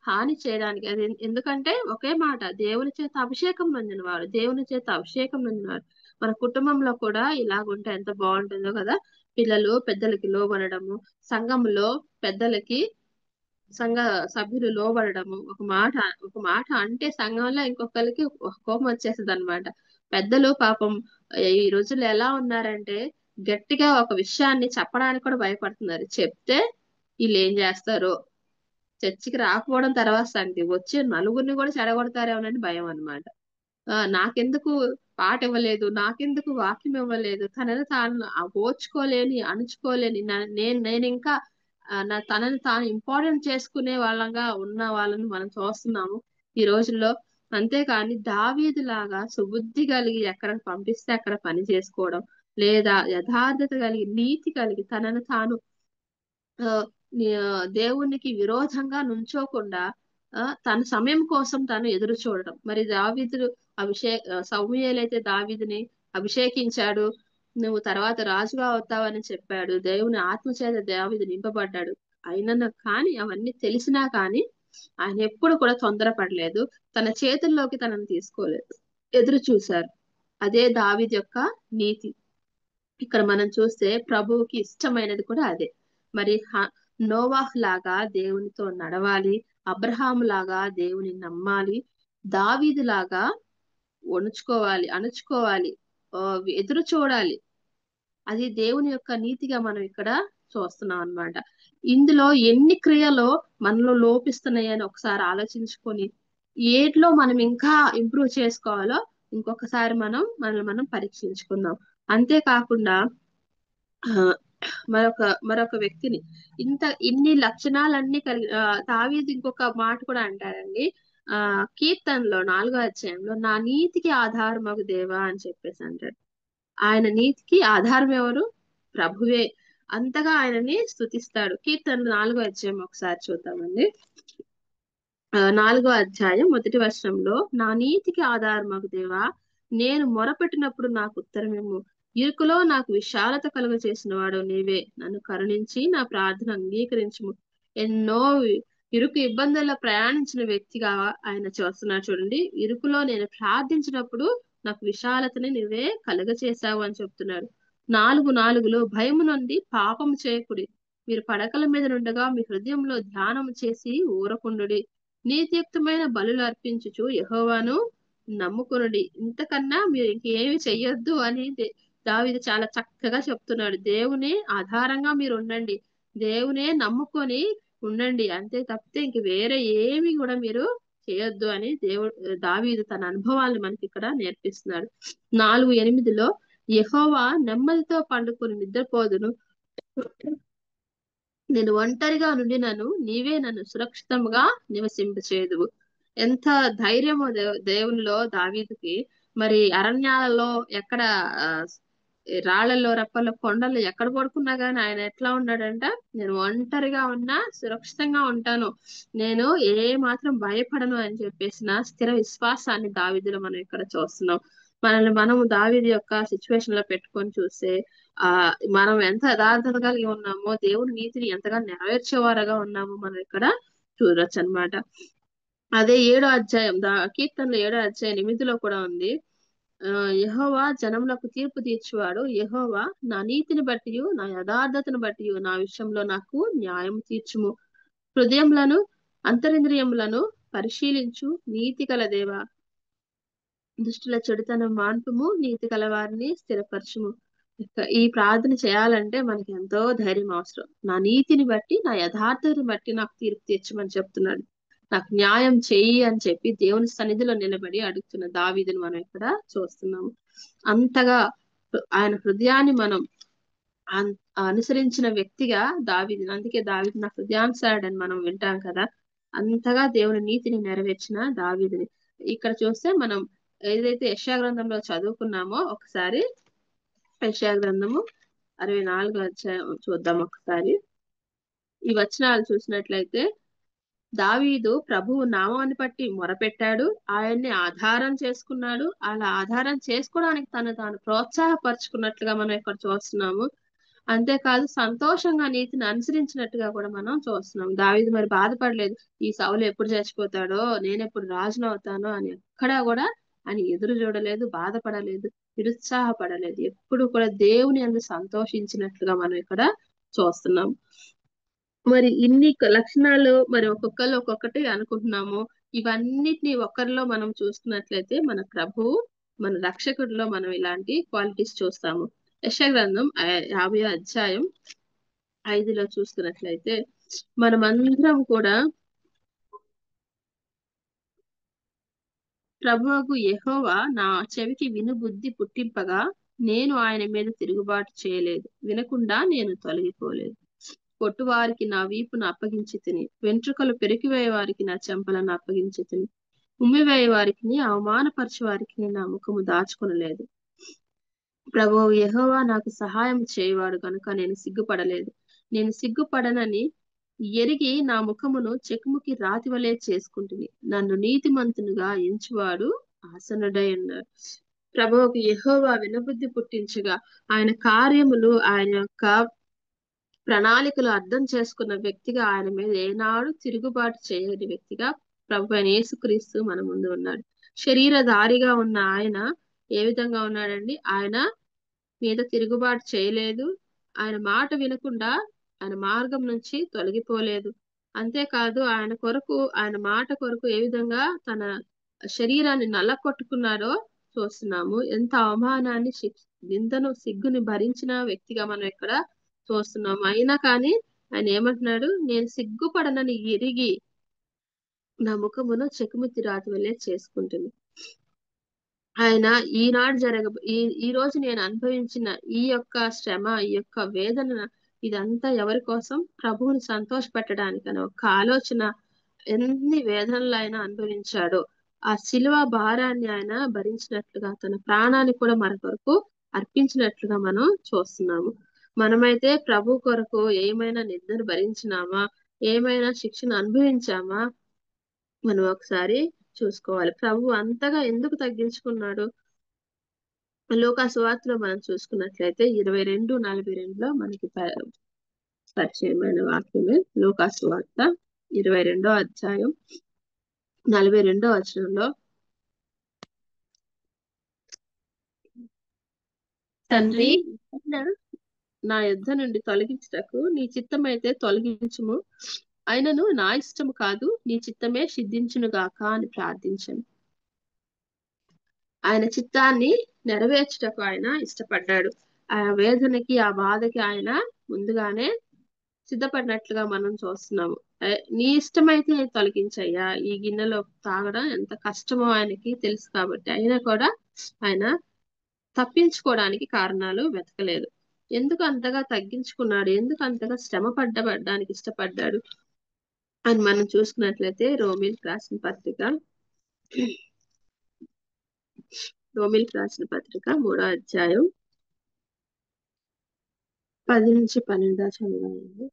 హాని చేయడానికి, అది ఎందుకంటే ఒకే మాట, దేవుని చేత అభిషేకం నొందినవాడు, దేవుని చేత అభిషేకం నొందినవాడు. మన కుటుంబంలో కూడా ఇలాగుంటే ఎంత బాగుంటుందో కదా. పిల్లలు పెద్దలకి లోబడము, సంఘంలో పెద్దలకి సంఘ సభ్యులు లోబడము, ఒక మాట అంటే సంఘంలో ఇంకొకరికి కోపం వచ్చేస్తుంది అనమాట. పెద్దలు పాపం ఈ రోజుల్లో ఎలా ఉన్నారంటే గట్టిగా ఒక విషయాన్ని చెప్పడానికి కూడా భయపడుతున్నారు. చెప్తే వీళ్ళు ఏం చేస్తారో, చర్చికి రాకపోవడం తర్వాత సంగతి, వచ్చే నలుగురిని కూడా చెడగొడతారేమోనని భయం అన్నమాట. నాకెందుకు పాట ఇవ్వలేదు, నాకెందుకు వాక్యం ఇవ్వలేదు, తనని తాను ఓర్చుకోలేని, అణుచుకోలేని నేను ఇంకా తనని తాను ఇంపార్టెంట్ చేసుకునే వాళ్ళగా ఉన్న వాళ్ళని మనం చూస్తున్నాము ఈ రోజుల్లో. అంతేకాని దావీదు లాగా సుబుద్ధి కలిగి ఎక్కడ పంపిస్తే అక్కడ పని చేసుకోవడం, లేదా యథార్థత కలిగి, నీతి కలిగి, తనను తాను ఆ, దేవునికి విరోధంగా నుంచోకుండా తన సమయం కోసం తను ఎదురు చూడడం. మరి దావీదు సమూయేలైతే దావీదుని అభిషేకించాడు, నువ్వు తర్వాత రాజుగా అవుతావని చెప్పాడు, దేవుని ఆత్మచేత దావీదు నింపబడ్డాడు. అయినా కానీ, అవన్నీ తెలిసినా కానీ ఆయన ఎప్పుడు కూడా తొందరపడలేదు, తన చేతుల్లోకి తనను తీసుకోలేదు, ఎదురు చూశారు. అదే దావీదు యొక్క నీతి. ఇక్కడ మనం చూస్తే ప్రభువుకి ఇష్టమైనది కూడా అదే. మరి నోవాహ్ లాగా దేవునితో నడవాలి, అబ్రహాం లాగా దేవుని నమ్మాలి, దావీదు లాగా అణుచుకోవాలి, ఎదురు చూడాలి. అది దేవుని యొక్క నీతిగా మనం ఇక్కడ చూస్తున్నాం అన్నమాట. ఇందులో ఎన్ని క్రియలో మనలో లోపిస్తున్నాయని ఒకసారి ఆలోచించుకొని, ఏట్లో మనం ఇంకా ఇంప్రూవ్ చేసుకోవాలో ఇంకొకసారి మనం పరీక్షించుకుందాం. అంతేకాకుండా మరొక వ్యక్తిని ఇన్ని లక్షణాలన్నీ కలిగి దావీదు ఇంకొక మాట కూడా అంటారండి. కీర్తనలో 4వ అధ్యాయంలో, నా నీతికి ఆధారమగు దేవా అని చెప్పేసి అంటాడు. ఆయన నీతికి ఆధారం ఎవరు? ప్రభువే. అంతగా ఆయనని స్తుతిస్తాడు. కీర్తనలు 4వ అధ్యాయం ఒకసారి చూద్దామండి. 4వ అధ్యాయం 1వ వచనంలో, నా నీతికి ఆధారమగు దేవా, నేను మొరపెట్టినప్పుడు నాకు ఉత్తరమేమో, ఇరుకులో నాకు విశాలత కలుగ చేసిన వాడు నీవే, నన్ను కరుణించి నా ప్రార్థన అంగీకరించుము. ఎన్నో ఇరుకు ఇబ్బందుల్లో ప్రయాణించిన వ్యక్తిగా ఆయన చూస్తున్నాడు చూడండి. ఇరుకులో నేను ప్రార్థించినప్పుడు నాకు విశాలతని నువ్వే కలుగ చేశావు అని చెప్తున్నాడు. 4:4లో, భయము నుండి పాపము చేయకుడి, మీరు పడకల మీద నుండగా మీ హృదయంలో ధ్యానం చేసి ఊరకుండుడి, నీతియుక్తమైన బలులు అర్పించుచు యెహోవాను నమ్ముకొనుడి. ఇంతకన్నా మీరు ఇంకేమి చెయ్యొద్దు అని దావీదు చాలా చక్కగా చెప్తున్నాడు. దేవుని ఆధారంగా మీరు ఉండండి, దేవునే నమ్ముకొని ఉండండి, అంతే తప్పితే ఇంక వేరే ఏమి కూడా మీరు చేయొద్దు అని దావీదు తన అనుభవాలను మనకి ఇక్కడ నేర్పిస్తున్నాడు. 4:8లో, యెహోవా నెమ్మదితో పండుకొని నిద్రపోదును, నేను ఒంటరిగా నుండి నీవే నన్ను సురక్షితంగా నివసింపచేయుదువు. ఎంత ధైర్యమో దేవునిలో దావీదుకి. మరి అరణ్యాలలో ఎక్కడ రాళ్లలో, రప్పల్లో, కొండల్లో ఎక్కడ పడుకున్నా గానీ ఆయన ఎట్లా ఉన్నాడంట, నేను ఒంటరిగా ఉన్నా సురక్షితంగా ఉంటాను, నేను ఏ మాత్రం భయపడను అని చెప్పేసిన స్థిర విశ్వాసాన్ని దావీదులో మనం ఇక్కడ చూస్తున్నాం. మనము దావీదు యొక్క సిచ్యువేషన్ లో పెట్టుకొని చూస్తే మనం ఎంత యథార్థత కలిగి ఉన్నామో, దేవుని నీతిని ఎంతగా నెరవేర్చేవారుగా ఉన్నామో మనం ఇక్కడ చూడొచ్చు అన్నమాట. అదే 7వ అధ్యాయం కీర్తనలో 7వ అధ్యాయం 8లో కూడా ఉంది. యెహోవా జనములకు తీర్పు తీర్చువాడు, యెహోవా నా నీతిని బట్టి నా యథార్థతను బట్టి నా విషయంలో నాకు న్యాయం తీర్చుము. హృదయములను అంతరింద్రియములను పరిశీలించు నీతి గల దేవా, దుష్టుల చెడుతనం మాన్పుము, నీతి గల వారిని స్థిరపరచుము. ఈ ప్రార్థన చేయాలంటే మనకి ఎంతో ధైర్యం అవసరం. నా నీతిని బట్టి, నా యథార్థతని బట్టి నాకు తీర్పు తీర్చమని చెప్తున్నాడు. నాకు న్యాయం చెయ్యి అని చెప్పి దేవుని సన్నిధిలో నిలబడి అడుగుతున్న దావీదుని మనం ఇక్కడ చూస్తున్నాము. అంతగా ఆయన హృదయాన్ని మనం అనుసరించిన వ్యక్తిగా దావీదు. అందుకే దావీదు నా హృదయానుసారుడని మనం వింటాం కదా. అంతగా దేవుని నీతిని నెరవేర్చిన దావీదుని ఇక్కడ చూస్తే మనం ఏదైతే యెషయా గ్రంథంలో చదువుకున్నామో, ఒకసారి యెషయా గ్రంథము 64వ అధ్యాయం చూద్దాం ఒకసారి. ఈ వచనాలు చూసినట్లయితే, దావీదు ప్రభువు నామాన్ని బట్టి మొరపెట్టాడు, ఆయన్ని ఆధారం చేసుకున్నాడు, అలా ఆధారం చేసుకోవడానికి తాను ప్రోత్సాహపరుచుకున్నట్లుగా మనం ఇక్కడ చూస్తున్నాము. అంతేకాదు సంతోషంగా నీతిని అనుసరించినట్టుగా కూడా మనం చూస్తున్నాం. దావీదు మరి బాధపడలేదు, ఈ సౌలు ఎప్పుడు చచ్చిపోతాడో, నేను ఎప్పుడు రాజును అవుతానో అని ఎక్కడా కూడా ఆయన ఎదురు చూడలేదు, బాధపడలేదు, నిరుత్సాహపడలేదు. ఎప్పుడు కూడా దేవుని యందు సంతోషించినట్లుగా మనం ఇక్కడ చూస్తున్నాం. మరి ఇన్ని లక్షణాలు మరి ఒక్కొక్కరు ఒక్కొక్కటి అనుకుంటున్నాము. ఇవన్నిటిని ఒకరిలో మనం చూస్తున్నట్లయితే మన ప్రభువు, మన రక్షకుడిలో మనం ఇలాంటి క్వాలిటీస్ చూస్తాము. యెషయా గ్రంథం 50వ అధ్యాయం 5లో చూస్తున్నట్లయితే, మనమందరం కూడా ప్రభువుకు యెహోవా నా చెవికి విను బుద్ధి పుట్టింపగా నేను ఆయన మీద తిరుగుబాటు చేయలేదు, వినకుండా నేను తొలగిపోలేదు. కొట్టువారికి నా వీపును అప్పగించి తిని, వెంట్రుకలు పెరికివేయ వారికి నా చెంపలను అప్పగించి తిని, ఉమ్మివేయ వారికి అవమానపరచు వారికి నా ముఖము దాచుకొనలేదు. ప్రభువు యెహోవా నాకు సహాయం చేయవాడు కనుక నేను సిగ్గుపడలేదు. నేను సిగ్గుపడనని ఎరిగి నా ముఖమును చెకుముకి రాతివలే చేసుకుంటుని, నన్ను నీతిమంతునిగా ఎంచువాడు ఆసనుడై ఉన్నాడు. ప్రభువుకు యెహోవా వినబుద్ధి పుట్టించగా ఆయన కార్యములు, ఆయన యొక్క ప్రణాళికలు అర్థం చేసుకున్న వ్యక్తిగా, ఆయన మీద ఏనాడు తిరుగుబాటు చేయని వ్యక్తిగా ప్రభు అయిన యేసుక్రీస్తు మన ముందు ఉన్నాడు. శరీరధారిగా ఉన్న ఆయన ఏ విధంగా ఉన్నాడండి? ఆయన మీద తిరుగుబాటు చేయలేదు, ఆయన మాట వినకుండా ఆయన మార్గం నుంచి తొలగిపోలేదు. అంతేకాదు ఆయన కొరకు, ఆయన మాట కొరకు ఏ విధంగా తన శరీరాన్ని నల్లకొట్టుకున్నారో చూస్తున్నాము. ఎంత అవమానాన్ని, నిందను, సిగ్గుని భరించిన వ్యక్తిగా మనం ఇక్కడ చూస్తున్నాము. అయినా కానీ ఆయన ఏమంటున్నాడు? నేను సిగ్గుపడనని ఎరిగి నా ముఖమును చెకుముతి రాతి వల్లే చేసుకుంటుంది. ఆయన ఈనాడు ఈ రోజు నేను అనుభవించిన ఈ యొక్క శ్రమ, ఈ యొక్క వేదన, ఇదంతా ఎవరి కోసం? ప్రభువుని సంతోషపెట్టడానికి అనే ఒక ఆలోచన. ఎన్ని వేదనలు ఆయన అనుభవించాడో, ఆ శిలువ భారాన్ని ఆయన భరించినట్లుగా, తన ప్రాణాన్ని కూడా మన కొరకు అర్పించినట్లుగా మనం చూస్తున్నాము. మనమైతే ప్రభు కొరకు ఏమైనా నిందను భరించినామా, ఏమైనా శిక్షను అనుభవించామా? మనం ఒకసారి చూసుకోవాలి. ప్రభు అంతగా ఎందుకు తగ్గించుకున్నాడు? లూకా సువార్తలో మనం చూసుకున్నట్లయితే 22:42 మనకి పరిచయమైన వాక్యమే. లూకా సువార్త 22వ అధ్యాయం 42వ వచనంలో, తండ్రి నా యుద్ధ నుండి తొలగించుటకు నీ చిత్తమైతే తొలగించుము, అయినను నా ఇష్టము కాదు నీ చిత్తమే సిద్ధించును గాక అని ప్రార్థించాను. ఆయన చిత్తాన్ని నెరవేర్చుటకు ఆయన ఇష్టపడ్డాడు. ఆ వేదనకి, ఆ బాధకి ఆయన ముందుగానే సిద్ధపడినట్లుగా మనం చూస్తున్నాము. నీ ఇష్టమైతే తొలగించయ్యా, ఈ గిన్నెలో తాగడం ఎంత కష్టమో ఆయనకి తెలుసు కాబట్టి, అయినా కూడా ఆయన తప్పించుకోవడానికి కారణాలు వెతకలేదు. ఎందుకు అంతగా తగ్గించుకున్నాడు? ఎందుకు అంతగా శ్రమ పడ్డానికి ఇష్టపడ్డాడు అని మనం చూసుకున్నట్లయితే రోమిల్కి రాసిన పత్రిక 3వ అధ్యాయం 10-12 చదవాలి.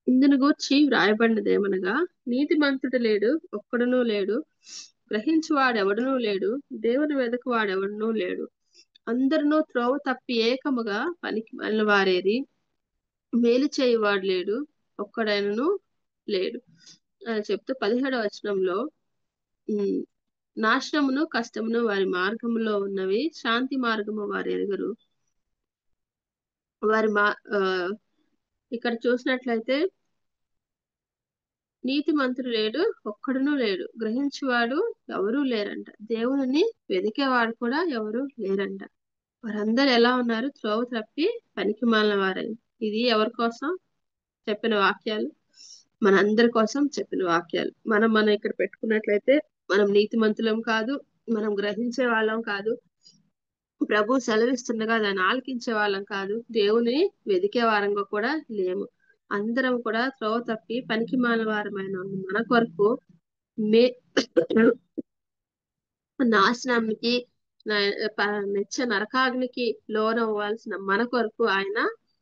ఇందును గూర్చి వ్రాయబడినదేమనగా, నీతిమంతుడు లేడు, ఒక్కడునూ లేడు, గ్రహించువాడెవడనూ లేడు, దేవుని వెదకువాడెవడనూ లేడు, అందరినూ త్రోవ తప్పి ఏకముగా పనికి మాలిన వారేరి, మేలు చేయువాడు లేడు, ఒక్కడైనను లేడు అని చెప్తూ 17వ వచనంలో, నాశనమును కష్టమును వారి మార్గములో ఉన్నవి, శాంతి మార్గము వారు ఎరుగరు. ఇక్కడ చూసినట్లయితే నీతిమంతుడు లేడు, ఒక్కడునూ లేడు, గ్రహించేవాడు ఎవరూ లేరంట, దేవుని వెదికేవాడు కూడా ఎవరు లేరంట. వారందరూ ఎలా ఉన్నారు? త్రోవ తప్పి పనికి మాలిన వారై. ఇది ఎవరి కోసం చెప్పిన వాక్యాలు? మనందరి కోసం చెప్పిన వాక్యాలు. మనం ఇక్కడ పెట్టుకున్నట్లయితే, మనం నీతిమంతులం కాదు, మనం గ్రహించే వాళ్ళం కాదు, ప్రభు సెలవిస్తుండగా దాన్ని ఆలకించే వాళ్ళం కాదు, దేవుని వెదికే వారంగా కూడా లేము. అందరం కూడా త్రోవ తప్పి పనికి మానవారమైన మన కొరకు నాశనానికి, నిత్య నరకాగ్నికి లోనవ్వాల్సిన మన కొరకు ఆయన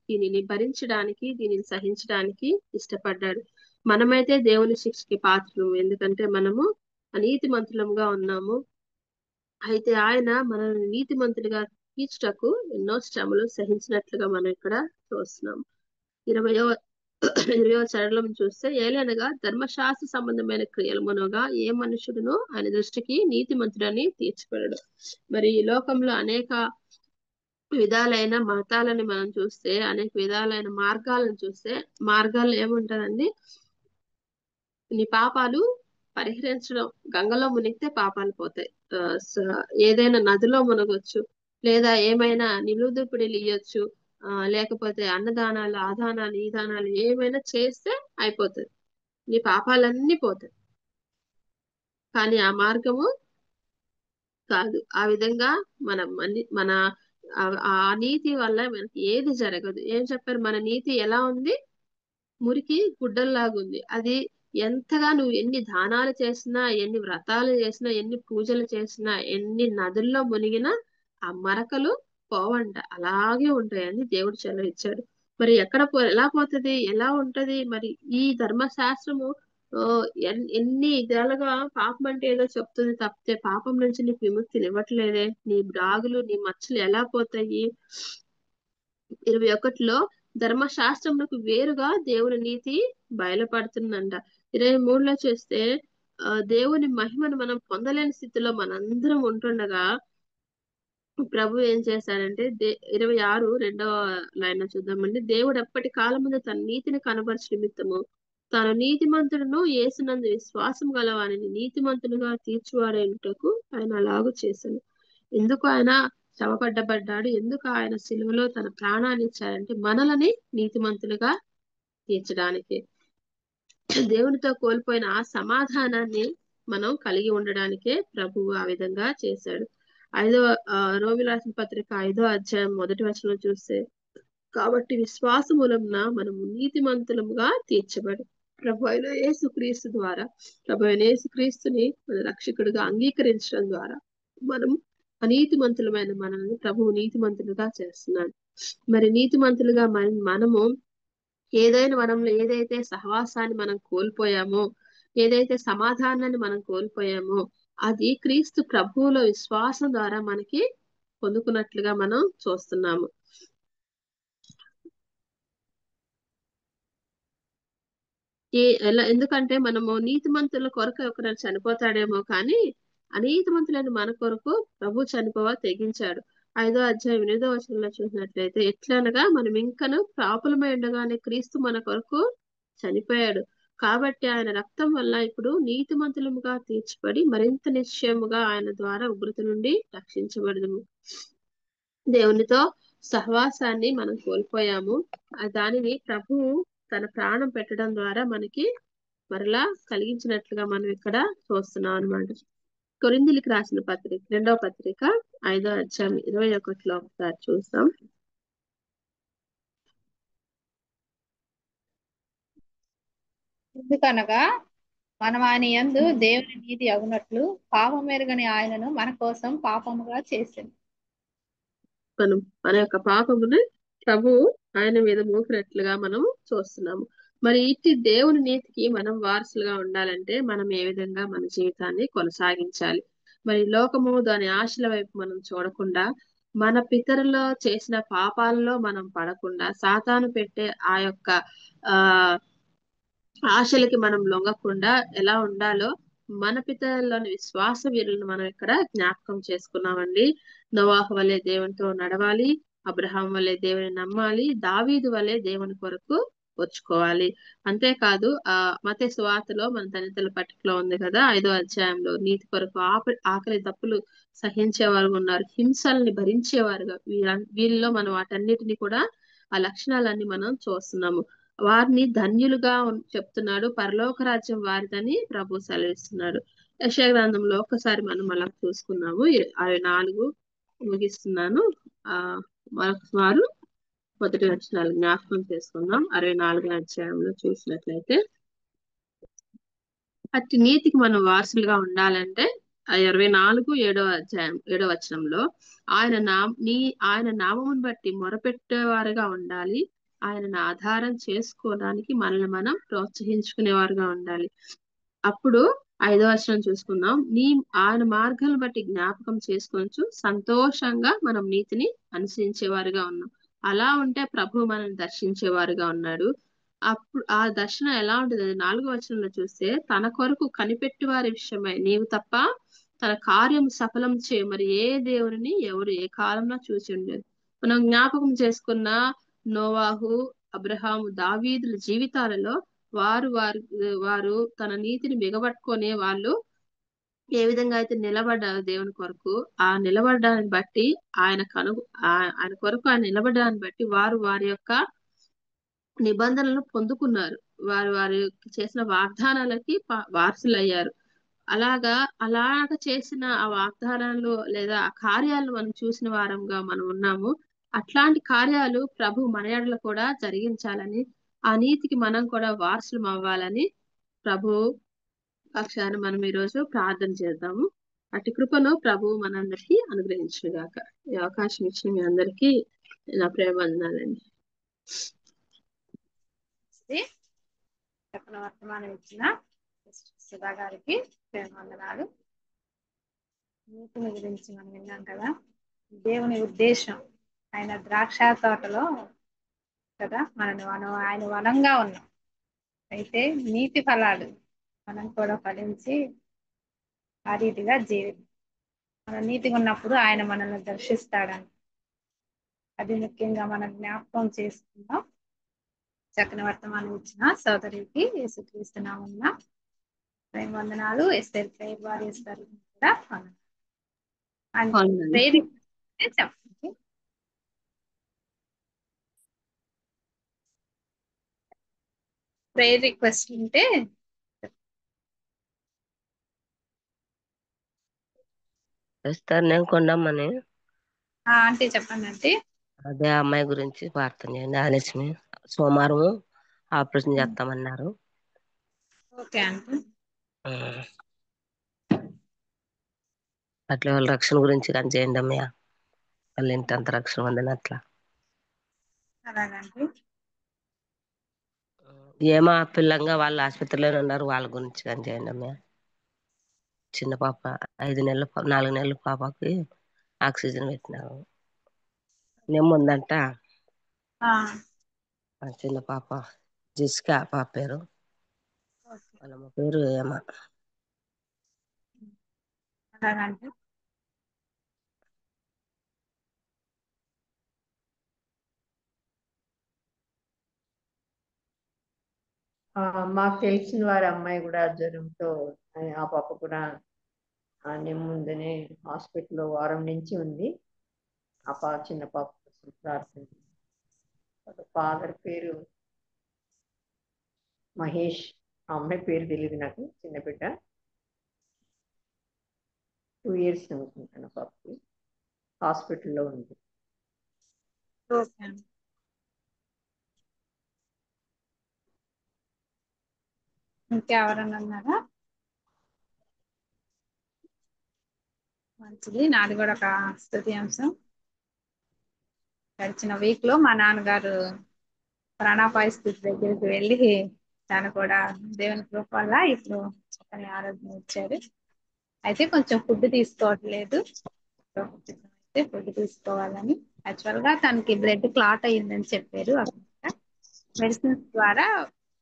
దీనిని భరించడానికి, దీనిని సహించడానికి ఇష్టపడ్డాడు. మనమైతే దేవుని శిక్షకి పాత్రలు, ఎందుకంటే మనము అనీతిమంతులంగా ఉన్నాము. అయితే ఆయన మనల్ని నీతిమంతుడిగా తీర్చుటకు ఎన్నో శ్రమలు సహించినట్లుగా మనం ఇక్కడ చూస్తున్నాము. 20వ చరణం చూస్తే, ఏలనగా ధర్మశాస్త్ర సంబంధమైన క్రియలు మనగా ఏ మనుషుడును ఆయన దృష్టికి నీతిమంతుడని తీర్చిపడడు. మరి ఈ లోకంలో అనేక విధాలైన మతాలని మనం చూస్తే, అనేక విధాలైన మార్గాలను చూస్తే, మార్గాలు ఏముంటదండి? నీ పాపాలు పరిహరించడం, గంగలో మునిగితే పాపాలు పోతాయి, ఏదైనా నదిలో మునగొచ్చు, లేదా ఏమైనా నిలువుదూపిడిలు ఇయ్యొచ్చు, లేకపోతే అన్నదానాలు ఆ దానాలు ఈ దానాలు ఏమైనా చేస్తే అయిపోతుంది, నీ పాపాలన్నీ పోతాయి. కానీ ఆ మార్గము కాదు. ఆ విధంగా మన ఆ నీతి వల్ల మనకి ఏది జరగదు. ఏం చెప్పారు? మన నీతి ఎలా ఉంది? మురికి గుడ్డల్లాగా ఉంది. అది ఎంతగా నువ్వు ఎన్ని దానాలు చేసినా, ఎన్ని వ్రతాలు చేసినా, ఎన్ని పూజలు చేసినా, ఎన్ని నదుల్లో మునిగినా ఆ మరకలు పోవంట, అలాగే ఉంటాయని దేవుడు సెలవిచ్చాడు. మరి ఎలా పోతది, ఎలా ఉంటది? మరి ఈ ధర్మశాస్త్రము ఆ, ఎన్ని విధాలుగా పాపం అంటే ఏదో చెప్తుంది తప్పితే పాపం నుంచి నీకు విముక్తిని ఇవ్వట్లేదే. నీ డాగులు నీ మచ్చలు ఎలా పోతాయి? 21లో ధర్మశాస్త్రములకు వేరుగా దేవుని నీతి బయలుపడుతుందంట. 23లో చూస్తే దేవుని మహిమను మనం పొందలేని స్థితిలో మనందరం ఉంటుండగా ప్రభు ఏం చేశారంటే 26 రెండవ లైన్ చూద్దామండి. దేవుడు ఎప్పటి కాలం ముందు తన నీతిని కనబరచు నిమిత్తము తాను నీతిమంతుడును యేసునందు విశ్వాసం గలవానిని నీతిమంతునిగా తీర్చువాడేంటకు ఆయన అలాగూ చేశాను. ఎందుకు ఆయన శ్రమపడ్డబడ్డాడు? ఎందుకు ఆయన సిలువలో తన ప్రాణాన్ని ఇచ్చారంటే మనలని నీతిమంతులుగా తీర్చడానికి, దేవునితో కోల్పోయిన ఆ సమాధానాన్ని మనం కలిగి ఉండడానికే ప్రభువు ఆ విధంగా చేశాడు. రోమిలకు రాసిన పత్రిక 5వ అధ్యాయం 1వ వచనం చూస్తే, కాబట్టి విశ్వాస మూలంన మనము నీతిమంతులముగా తీర్చబడి ప్రభు అయిన యేసుక్రీస్తు ద్వారా ప్రభు అయిన యేసుక్రీస్తుని మన రక్షకుడిగా అంగీకరించడం ద్వారా మనం అనీతిమంతులమైన మనల్ని ప్రభువు నీతిమంతులుగా చేస్తున్నాడు. మరి నీతిమంతులుగా మనము ఏదైతే సహవాసాన్ని మనం కోల్పోయామో, ఏదైతే సమాధానాన్ని మనం కోల్పోయామో, అది క్రీస్తు ప్రభువులో విశ్వాసం ద్వారా మనకి పొందుకున్నట్లుగా మనం చూస్తున్నాము. ఎందుకంటే మనము నీతిమంతుల కొరకు ఒకరు చనిపోతాడేమో కానీ అనీతిమంతులైన మన కొరకు ప్రభు చనిపోవ తెగించాడు. 5వ అధ్యాయం 8వ వచనంలో చూసినట్లయితే, ఎట్లనగా మనం ఇంకను పాపులమై ఉండగానే క్రీస్తు మన కొరకు చనిపోయాడు. కాబట్టి ఆయన రక్తం వల్ల ఇప్పుడు నీతిమంతులముగా తీర్చబడి మరింత నిశ్చయముగా ఆయన ద్వారా ఉగ్రత నుండి రక్షించబడదుము. దేవునితో సహవాసాన్ని మనం కోల్పోయాము. దానిని ప్రభువు తన ప్రాణం పెట్టడం ద్వారా మనకి మరలా కలిగించినట్లుగా మనం ఇక్కడ చూస్తున్నాం అన్నమాట. కొరింథీయులకు రాసిన పత్రిక 2వ పత్రిక 5వ అధ్యాయం 21లో ఒకసారి చూస్తాం. ఎందుకనగా మనం ఆయన యందు దేవుని నీతి అగునట్లు పాపమెరుగని ఆయనను మన కోసం పాపముగా చేసింది. మనం మన యొక్క పాపమును ప్రభువు ఆయన మీద మోపినట్లుగా మనం చూస్తున్నాము. మరి ఇట్టి దేవుని నీతికి మనం వారసులుగా ఉండాలంటే మనం ఏ విధంగా మన జీవితాన్ని కొనసాగించాలి? మరి లోకము దాని ఆశల వైపు మనం చూడకుండా, మన పితరులో చేసిన పాపాలలో మనం పడకుండా, సాతాను పెట్టే ఆ యొక్క ఆశలకి మనం లొంగకుండా ఎలా ఉండాలో మన పితరుల్లోని విశ్వాస వీరులను మనం ఇక్కడ జ్ఞాపకం చేసుకున్నామండి. నోవాహు వలె దేవునితో నడవాలి, అబ్రహాం వలె దేవుని నమ్మాలి, దావీదు వలె దేవుని కొరకు వచ్చుకోవాలి. అంతేకాదు మత్తయి సువార్తలో మన దళితుల పట్టికలో ఉంది కదా, 5వ అధ్యాయంలో నీతి కొరకు ఆకలి తప్పులు సహించేవారు ఉన్నారు, హింసల్ని భరించేవారుగా. వీళ్ళలో మనం వాటన్నిటిని కూడా ఆ లక్షణాలన్నీ మనం చూస్తున్నాము. వారిని ధన్యులుగా చెప్తున్నాడు, పరలోక రాజ్యం వారిదని ప్రభు సెలవిస్తున్నాడు. యెషయా గ్రంథంలో ఒక్కసారి మనం అలా చూసుకున్నాము. 64 ముగిస్తున్నాను. మరొకసారి మొదటి వచనాలు జ్ఞాపకం చేసుకుందాం. 64వ అధ్యాయంలో చూసినట్లయితే, అట్టి నీతికి మనం వారసులుగా ఉండాలంటే 24 7వ అధ్యాయం 7వ వచనంలో ఆయన నామమును బట్టి మొరపెట్టేవారుగా ఉండాలి, ఆయనను ఆధారం చేసుకోవడానికి మనల్ని మనం ప్రోత్సహించుకునేవారుగా ఉండాలి. అప్పుడు 5వ వచనం చూసుకుందాం. ఆయన మార్గాలను బట్టి జ్ఞాపకం చేసుకొనొచ్చు సంతోషంగా మనం నీతిని అనుసరించేవారుగా ఉన్నాం. అలా ఉంటే ప్రభు మనల్ని దర్శించేవారుగా ఉన్నాడు. అప్పుడు ఆ దర్శనం ఎలా ఉంటుంది? 4వ వచనంలో చూస్తే, తన కొరకు కనిపెట్టి వారి విషయమై నీవు తప్ప తన కార్యం సఫలం చేయ మరి ఏ దేవుని ఎవరు ఏ కాలంలో చూసి ఉండేది. మనం జ్ఞాపకం చేసుకున్న నోవాహు, అబ్రహాము, దావీదుల జీవితాలలో వారు తన నీతిని బిగబట్టుకునే వాళ్ళు ఏ విధంగా అయితే నిలబడ్డారో దేవుని కొరకు, ఆ నిలబడ్డాన్ని బట్టి ఆయన కొరకు ఆయన నిలబడ్డాన్ని బట్టి వారు వారి యొక్క నిబంధనలను పొందుకున్నారు. వారు వారి చేసిన వాగ్దానాలకి వారసులయ్యారు. అలాగ చేసిన ఆ వాగ్దానాలు లేదా ఆ కార్యాలను మనం చూసిన వారంగా మనం ఉన్నాము. అట్లాంటి కార్యాలు ప్రభు మన యెడల కూడా జరిగించాలని, ఆ నీతికి మనం కూడా వారసులం అవ్వాలని ప్రభు పక్షాన మనం ఈరోజు ప్రార్థన చేద్దాము. అట్టి కృపను ప్రభు మనందరికీ అనుగ్రహించుగాక. ఈ అవకాశం ఇచ్చిన మీ అందరికీ నా ప్రేమ వందనాలండి. చెప్పిన వర్తమానం ఇచ్చిన సుధా గారికి ప్రేమ వందనాలు. నీతిని గురించి మనం విన్నాం కదా. దేవుని ఉద్దేశం ఆయన ద్రాక్ష తోటలో కదా, మనం ఆయన వనంగా ఉన్నాం. అయితే నీతి ఫలాలు మనం కూడా ఫలించి ఆ రీతిగా మనం నీతిగా ఉన్నప్పుడు ఆయన మనల్ని దర్శిస్తాడని అది ముఖ్యంగా మనం జ్ఞాపకం చేసుకుందాం. చక్కని వర్తమానం ఇచ్చిన సోదరికి యేసుక్రీస్తు నామమున ప్రేమ వందనాలు. ఎస్తేర్ ప్రేయర్ వారియర్స్ గారికి కూడా వందనాలు. ప్రేయర్ చెప్పండి. ప్రేయర్ రిక్వెస్ట్ ఉంటే నేను కొండమ్మని ఆంటీ చెప్పండి. అంటే అదే అమ్మాయి గురించి ప్రార్థన చేయండి. ఆలస్యమి సోమవారం ఆపరేషన్ చేస్తామన్నారు. Okay aunty. అట్లా వాళ్ళ రక్షణ గురించి కానీ చేయండి అమ్మయ్య. వాళ్ళ ఇంటి అంత రక్షణ ఉందని అట్లా అలాగండి. ఏమో పిల్లంగా వాళ్ళ ఆసుపత్రిలోనే ఉన్నారు. వాళ్ళ గురించి కానీ చేయండి అమ్మయ్య. చిన్న పాప 4 నెలల పాపకి ఆక్సిజన్ పెట్టినారు. నెమ్ముందంట. చిన్న పాప జిస్కా పాప పేరు. వాళ్ళమ్మ పేరు ఏమా. అలాగండి. మాకు తెలిసిన వారి అమ్మాయి కూడా జ్వరంతో ఆ పాప కూడా నెమ్ముందని హాస్పిటల్లో వారం నుంచి ఉంది. ఆ చిన్న పాప ప్రార్థన. ఫాదర్ పేరు మహేష్. ఆ అమ్మాయి పేరు తెలియదు నాకు. చిన్న బిడ్డ 2 years అనుకుంటాను. పాపకి హాస్పిటల్లో ఉంది. ఓకే. ఇంకెవరన్నా ఉన్నారా? మంచిది. నాది కూడా ఒక స్తుతి అంశం. గడిచిన వీక్ లో మా నాన్నగారు ప్రాణాపాయ స్థితి దగ్గరికి వెళ్ళి తను కూడా దేవుని కృప వల్ల ఇప్పుడు చక్కని ఆరోగ్యం ఇచ్చారు. అయితే కొంచెం ఫుడ్ తీసుకోవట్లేదు. అయితే ఫుడ్ తీసుకోవాలని, యాక్చువల్ గా తనకి బ్లడ్ క్లాట్ అయ్యిందని చెప్పారు. మెడిసిన్స్ ద్వారా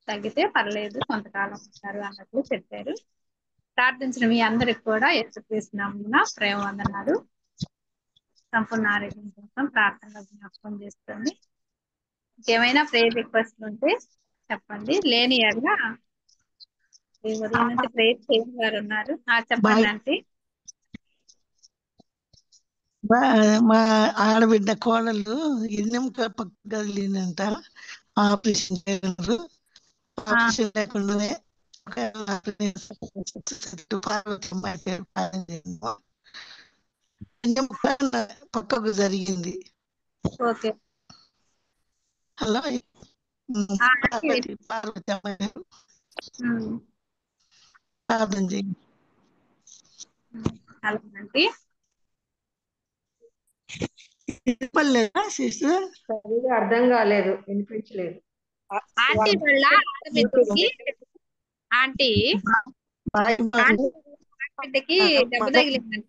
తగ్గితే పర్లేదు, కొంతకాలం ఉంటారు అన్నట్లు చెప్పారు. ప్రార్థించిన మీ అందరికి కూడా యేసుక్రీస్తు నామమున ప్రేమ వందనాలు. సంపూర్ణ ఆరోగ్యం కోసం ప్రార్థనలో జ్ఞాపకం చేస్తుంది. ఇంకేమైనా ప్రేయర్ రిక్వెస్ట్ ఉంటే చెప్పండి. లేని ఎడల ఈ ఉదయం నుంచి ప్రేయర్ చేయని వారు ఉన్నారు. చెప్పండి అంటే మా ఆడబిడ్డ కోడలు ఎన్నెముక పక్క కదిలిందంట. ఆపరేషన్ చేయగలరు. ఆపరేషన్ లేకుండానే పక్కకు జరిగింది. ఓకే. హలో పార్వతి అమ్మాయి ప్రార్థన చేయండి. అలాంటి సిస్టర్ అర్థం కాలేదు, వినిపించలేదు. ఆంటీ వాళ్ళ ఆడబిడ్డకి ఆడబిడ్డకి దెబ్బ తగిలిందండి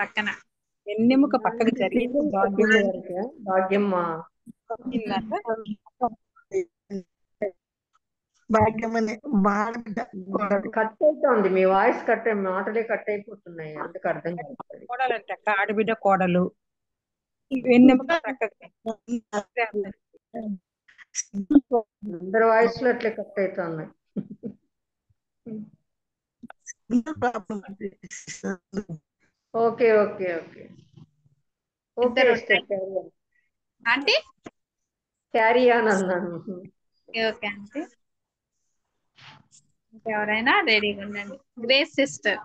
పక్కన. ఎన్నెముక పక్కకు జరిగింది. భాగ్యమ్మ కట్ అవుతుంది. మీ వాయిస్ కట్ అయ్యి మాటలే కట్ అయిపోతున్నాయి. అందుకు అర్థం కాదు. కోడలంటే అక్క, ఆడబిడ్డ కోడలు. ఎన్నెముక పక్కకు అందరి వాయిస్ లో అట్లే కట్ అవుతున్నాయి. Problem okay okay okay okay ఇద్దరు సిస్టర్ ఆంటీ క్యారీ ఆన్ అన్నాను. Okay aunty. ఎవరైనా రెడీగా ఉండండి. Grace sister.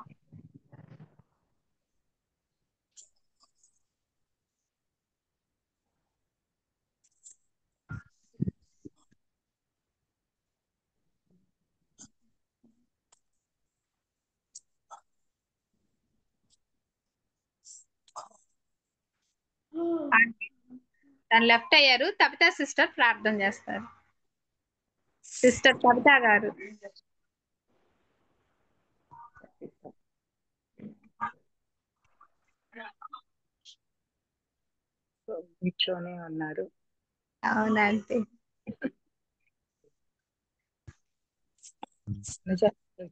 తను లెఫ్ట్ అయ్యారు. తబితా సిస్టర్ ప్రార్థన చేస్తారు. సిస్టర్ కవిత గారు. కూర్చొని ఉన్నారు. అవునండి.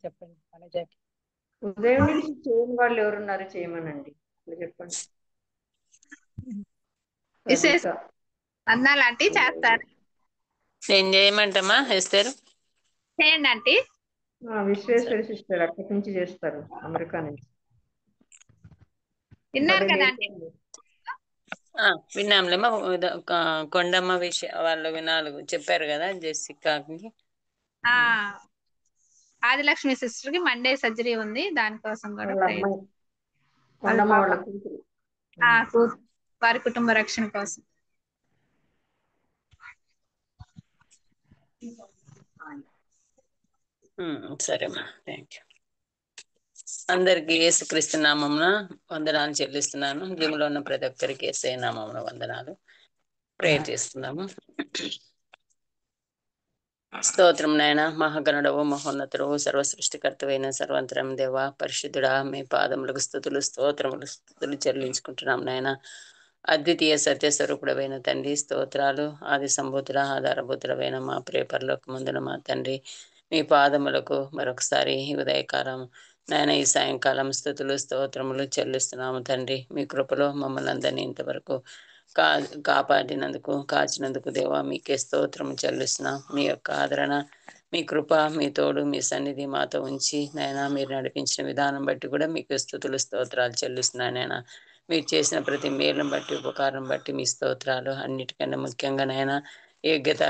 చెప్పండి మనజాకి. ఉదయం నుంచి చేయని వాళ్ళు ఎవరున్నారు చేయమనండి. చెప్పండి. అన్నాలాంటి చేస్తారు. ఏం చేయమంటమ్మా ఎస్తేరు? చేయండి ఆంటీ. విశ్వేశ్వర సిస్టర్ అక్కడి నుంచి చేస్తారు, అమెరికా నుంచి. విన్నారు కదా ఆంటీ? విన్నాంలేమో. కొండమ్మ వాళ్ళు వినాలు చెప్పారు కదా జెసికాకి. ఆదిలక్ష్మి సిస్టర్ కి మండే సర్జరీ ఉంది, దానికోసం కూడా వారి కుటుంబ రక్షణ కోసం. సరేమ్మా, థ్యాంక్ యూ. అందరికి యేసుక్రీస్తు నామమున వందనాలు చెల్లిస్తున్నాను. జిమ్లో ఉన్న ప్రతి ఒక్కరికి యేసయ్య నామమున వందనాలు. ప్రేయర్ చేస్తున్నాము. స్తోత్రం నాయన, మహాగణుడవు, మహోన్నతుడవు, సర్వ సృష్టికర్తవైన సర్వంతరం దేవ, పరిశుద్ధుడా, మీ పాదములకు స్తుతులు స్తోత్రములు చెల్లించుకుంటున్నాం నాయన. అద్వితీయ సత్యస్వరూపుడమైన తండ్రి స్తోత్రాలు. ఆది సంభూతుల ఆధారభూతులమైన మా ప్రేపర్లోకి ముందున మా తండ్రి, మీ పాదములకు మరొకసారి ఉదయకాలం నాయన ఈ సాయంకాలం స్తుతులు స్తోత్రములు చెల్లిస్తున్నాము తండ్రి. మీ కృపలో మమ్మల్ని అందరినీ ఇంతవరకు కాపాడినందుకు, కాచినందుకు దేవా మీకే స్తోత్రము చెల్లిస్తున్నాం. మీ యొక్క ఆదరణ, మీ కృప, మీ తోడు, మీ సన్నిధి మాతో ఉంచి నాయన మీరు నడిపించిన విధానం బట్టి కూడా మీకు స్తుతులు స్తోత్రాలు చెల్లిస్తున్నాను నాయన. మీరు చేసిన ప్రతి మేలును బట్టి, ఉపకారం బట్టి మీ స్తోత్రాలు. అన్నిటికన్నా ముఖ్యంగా నాయన యోగ్యత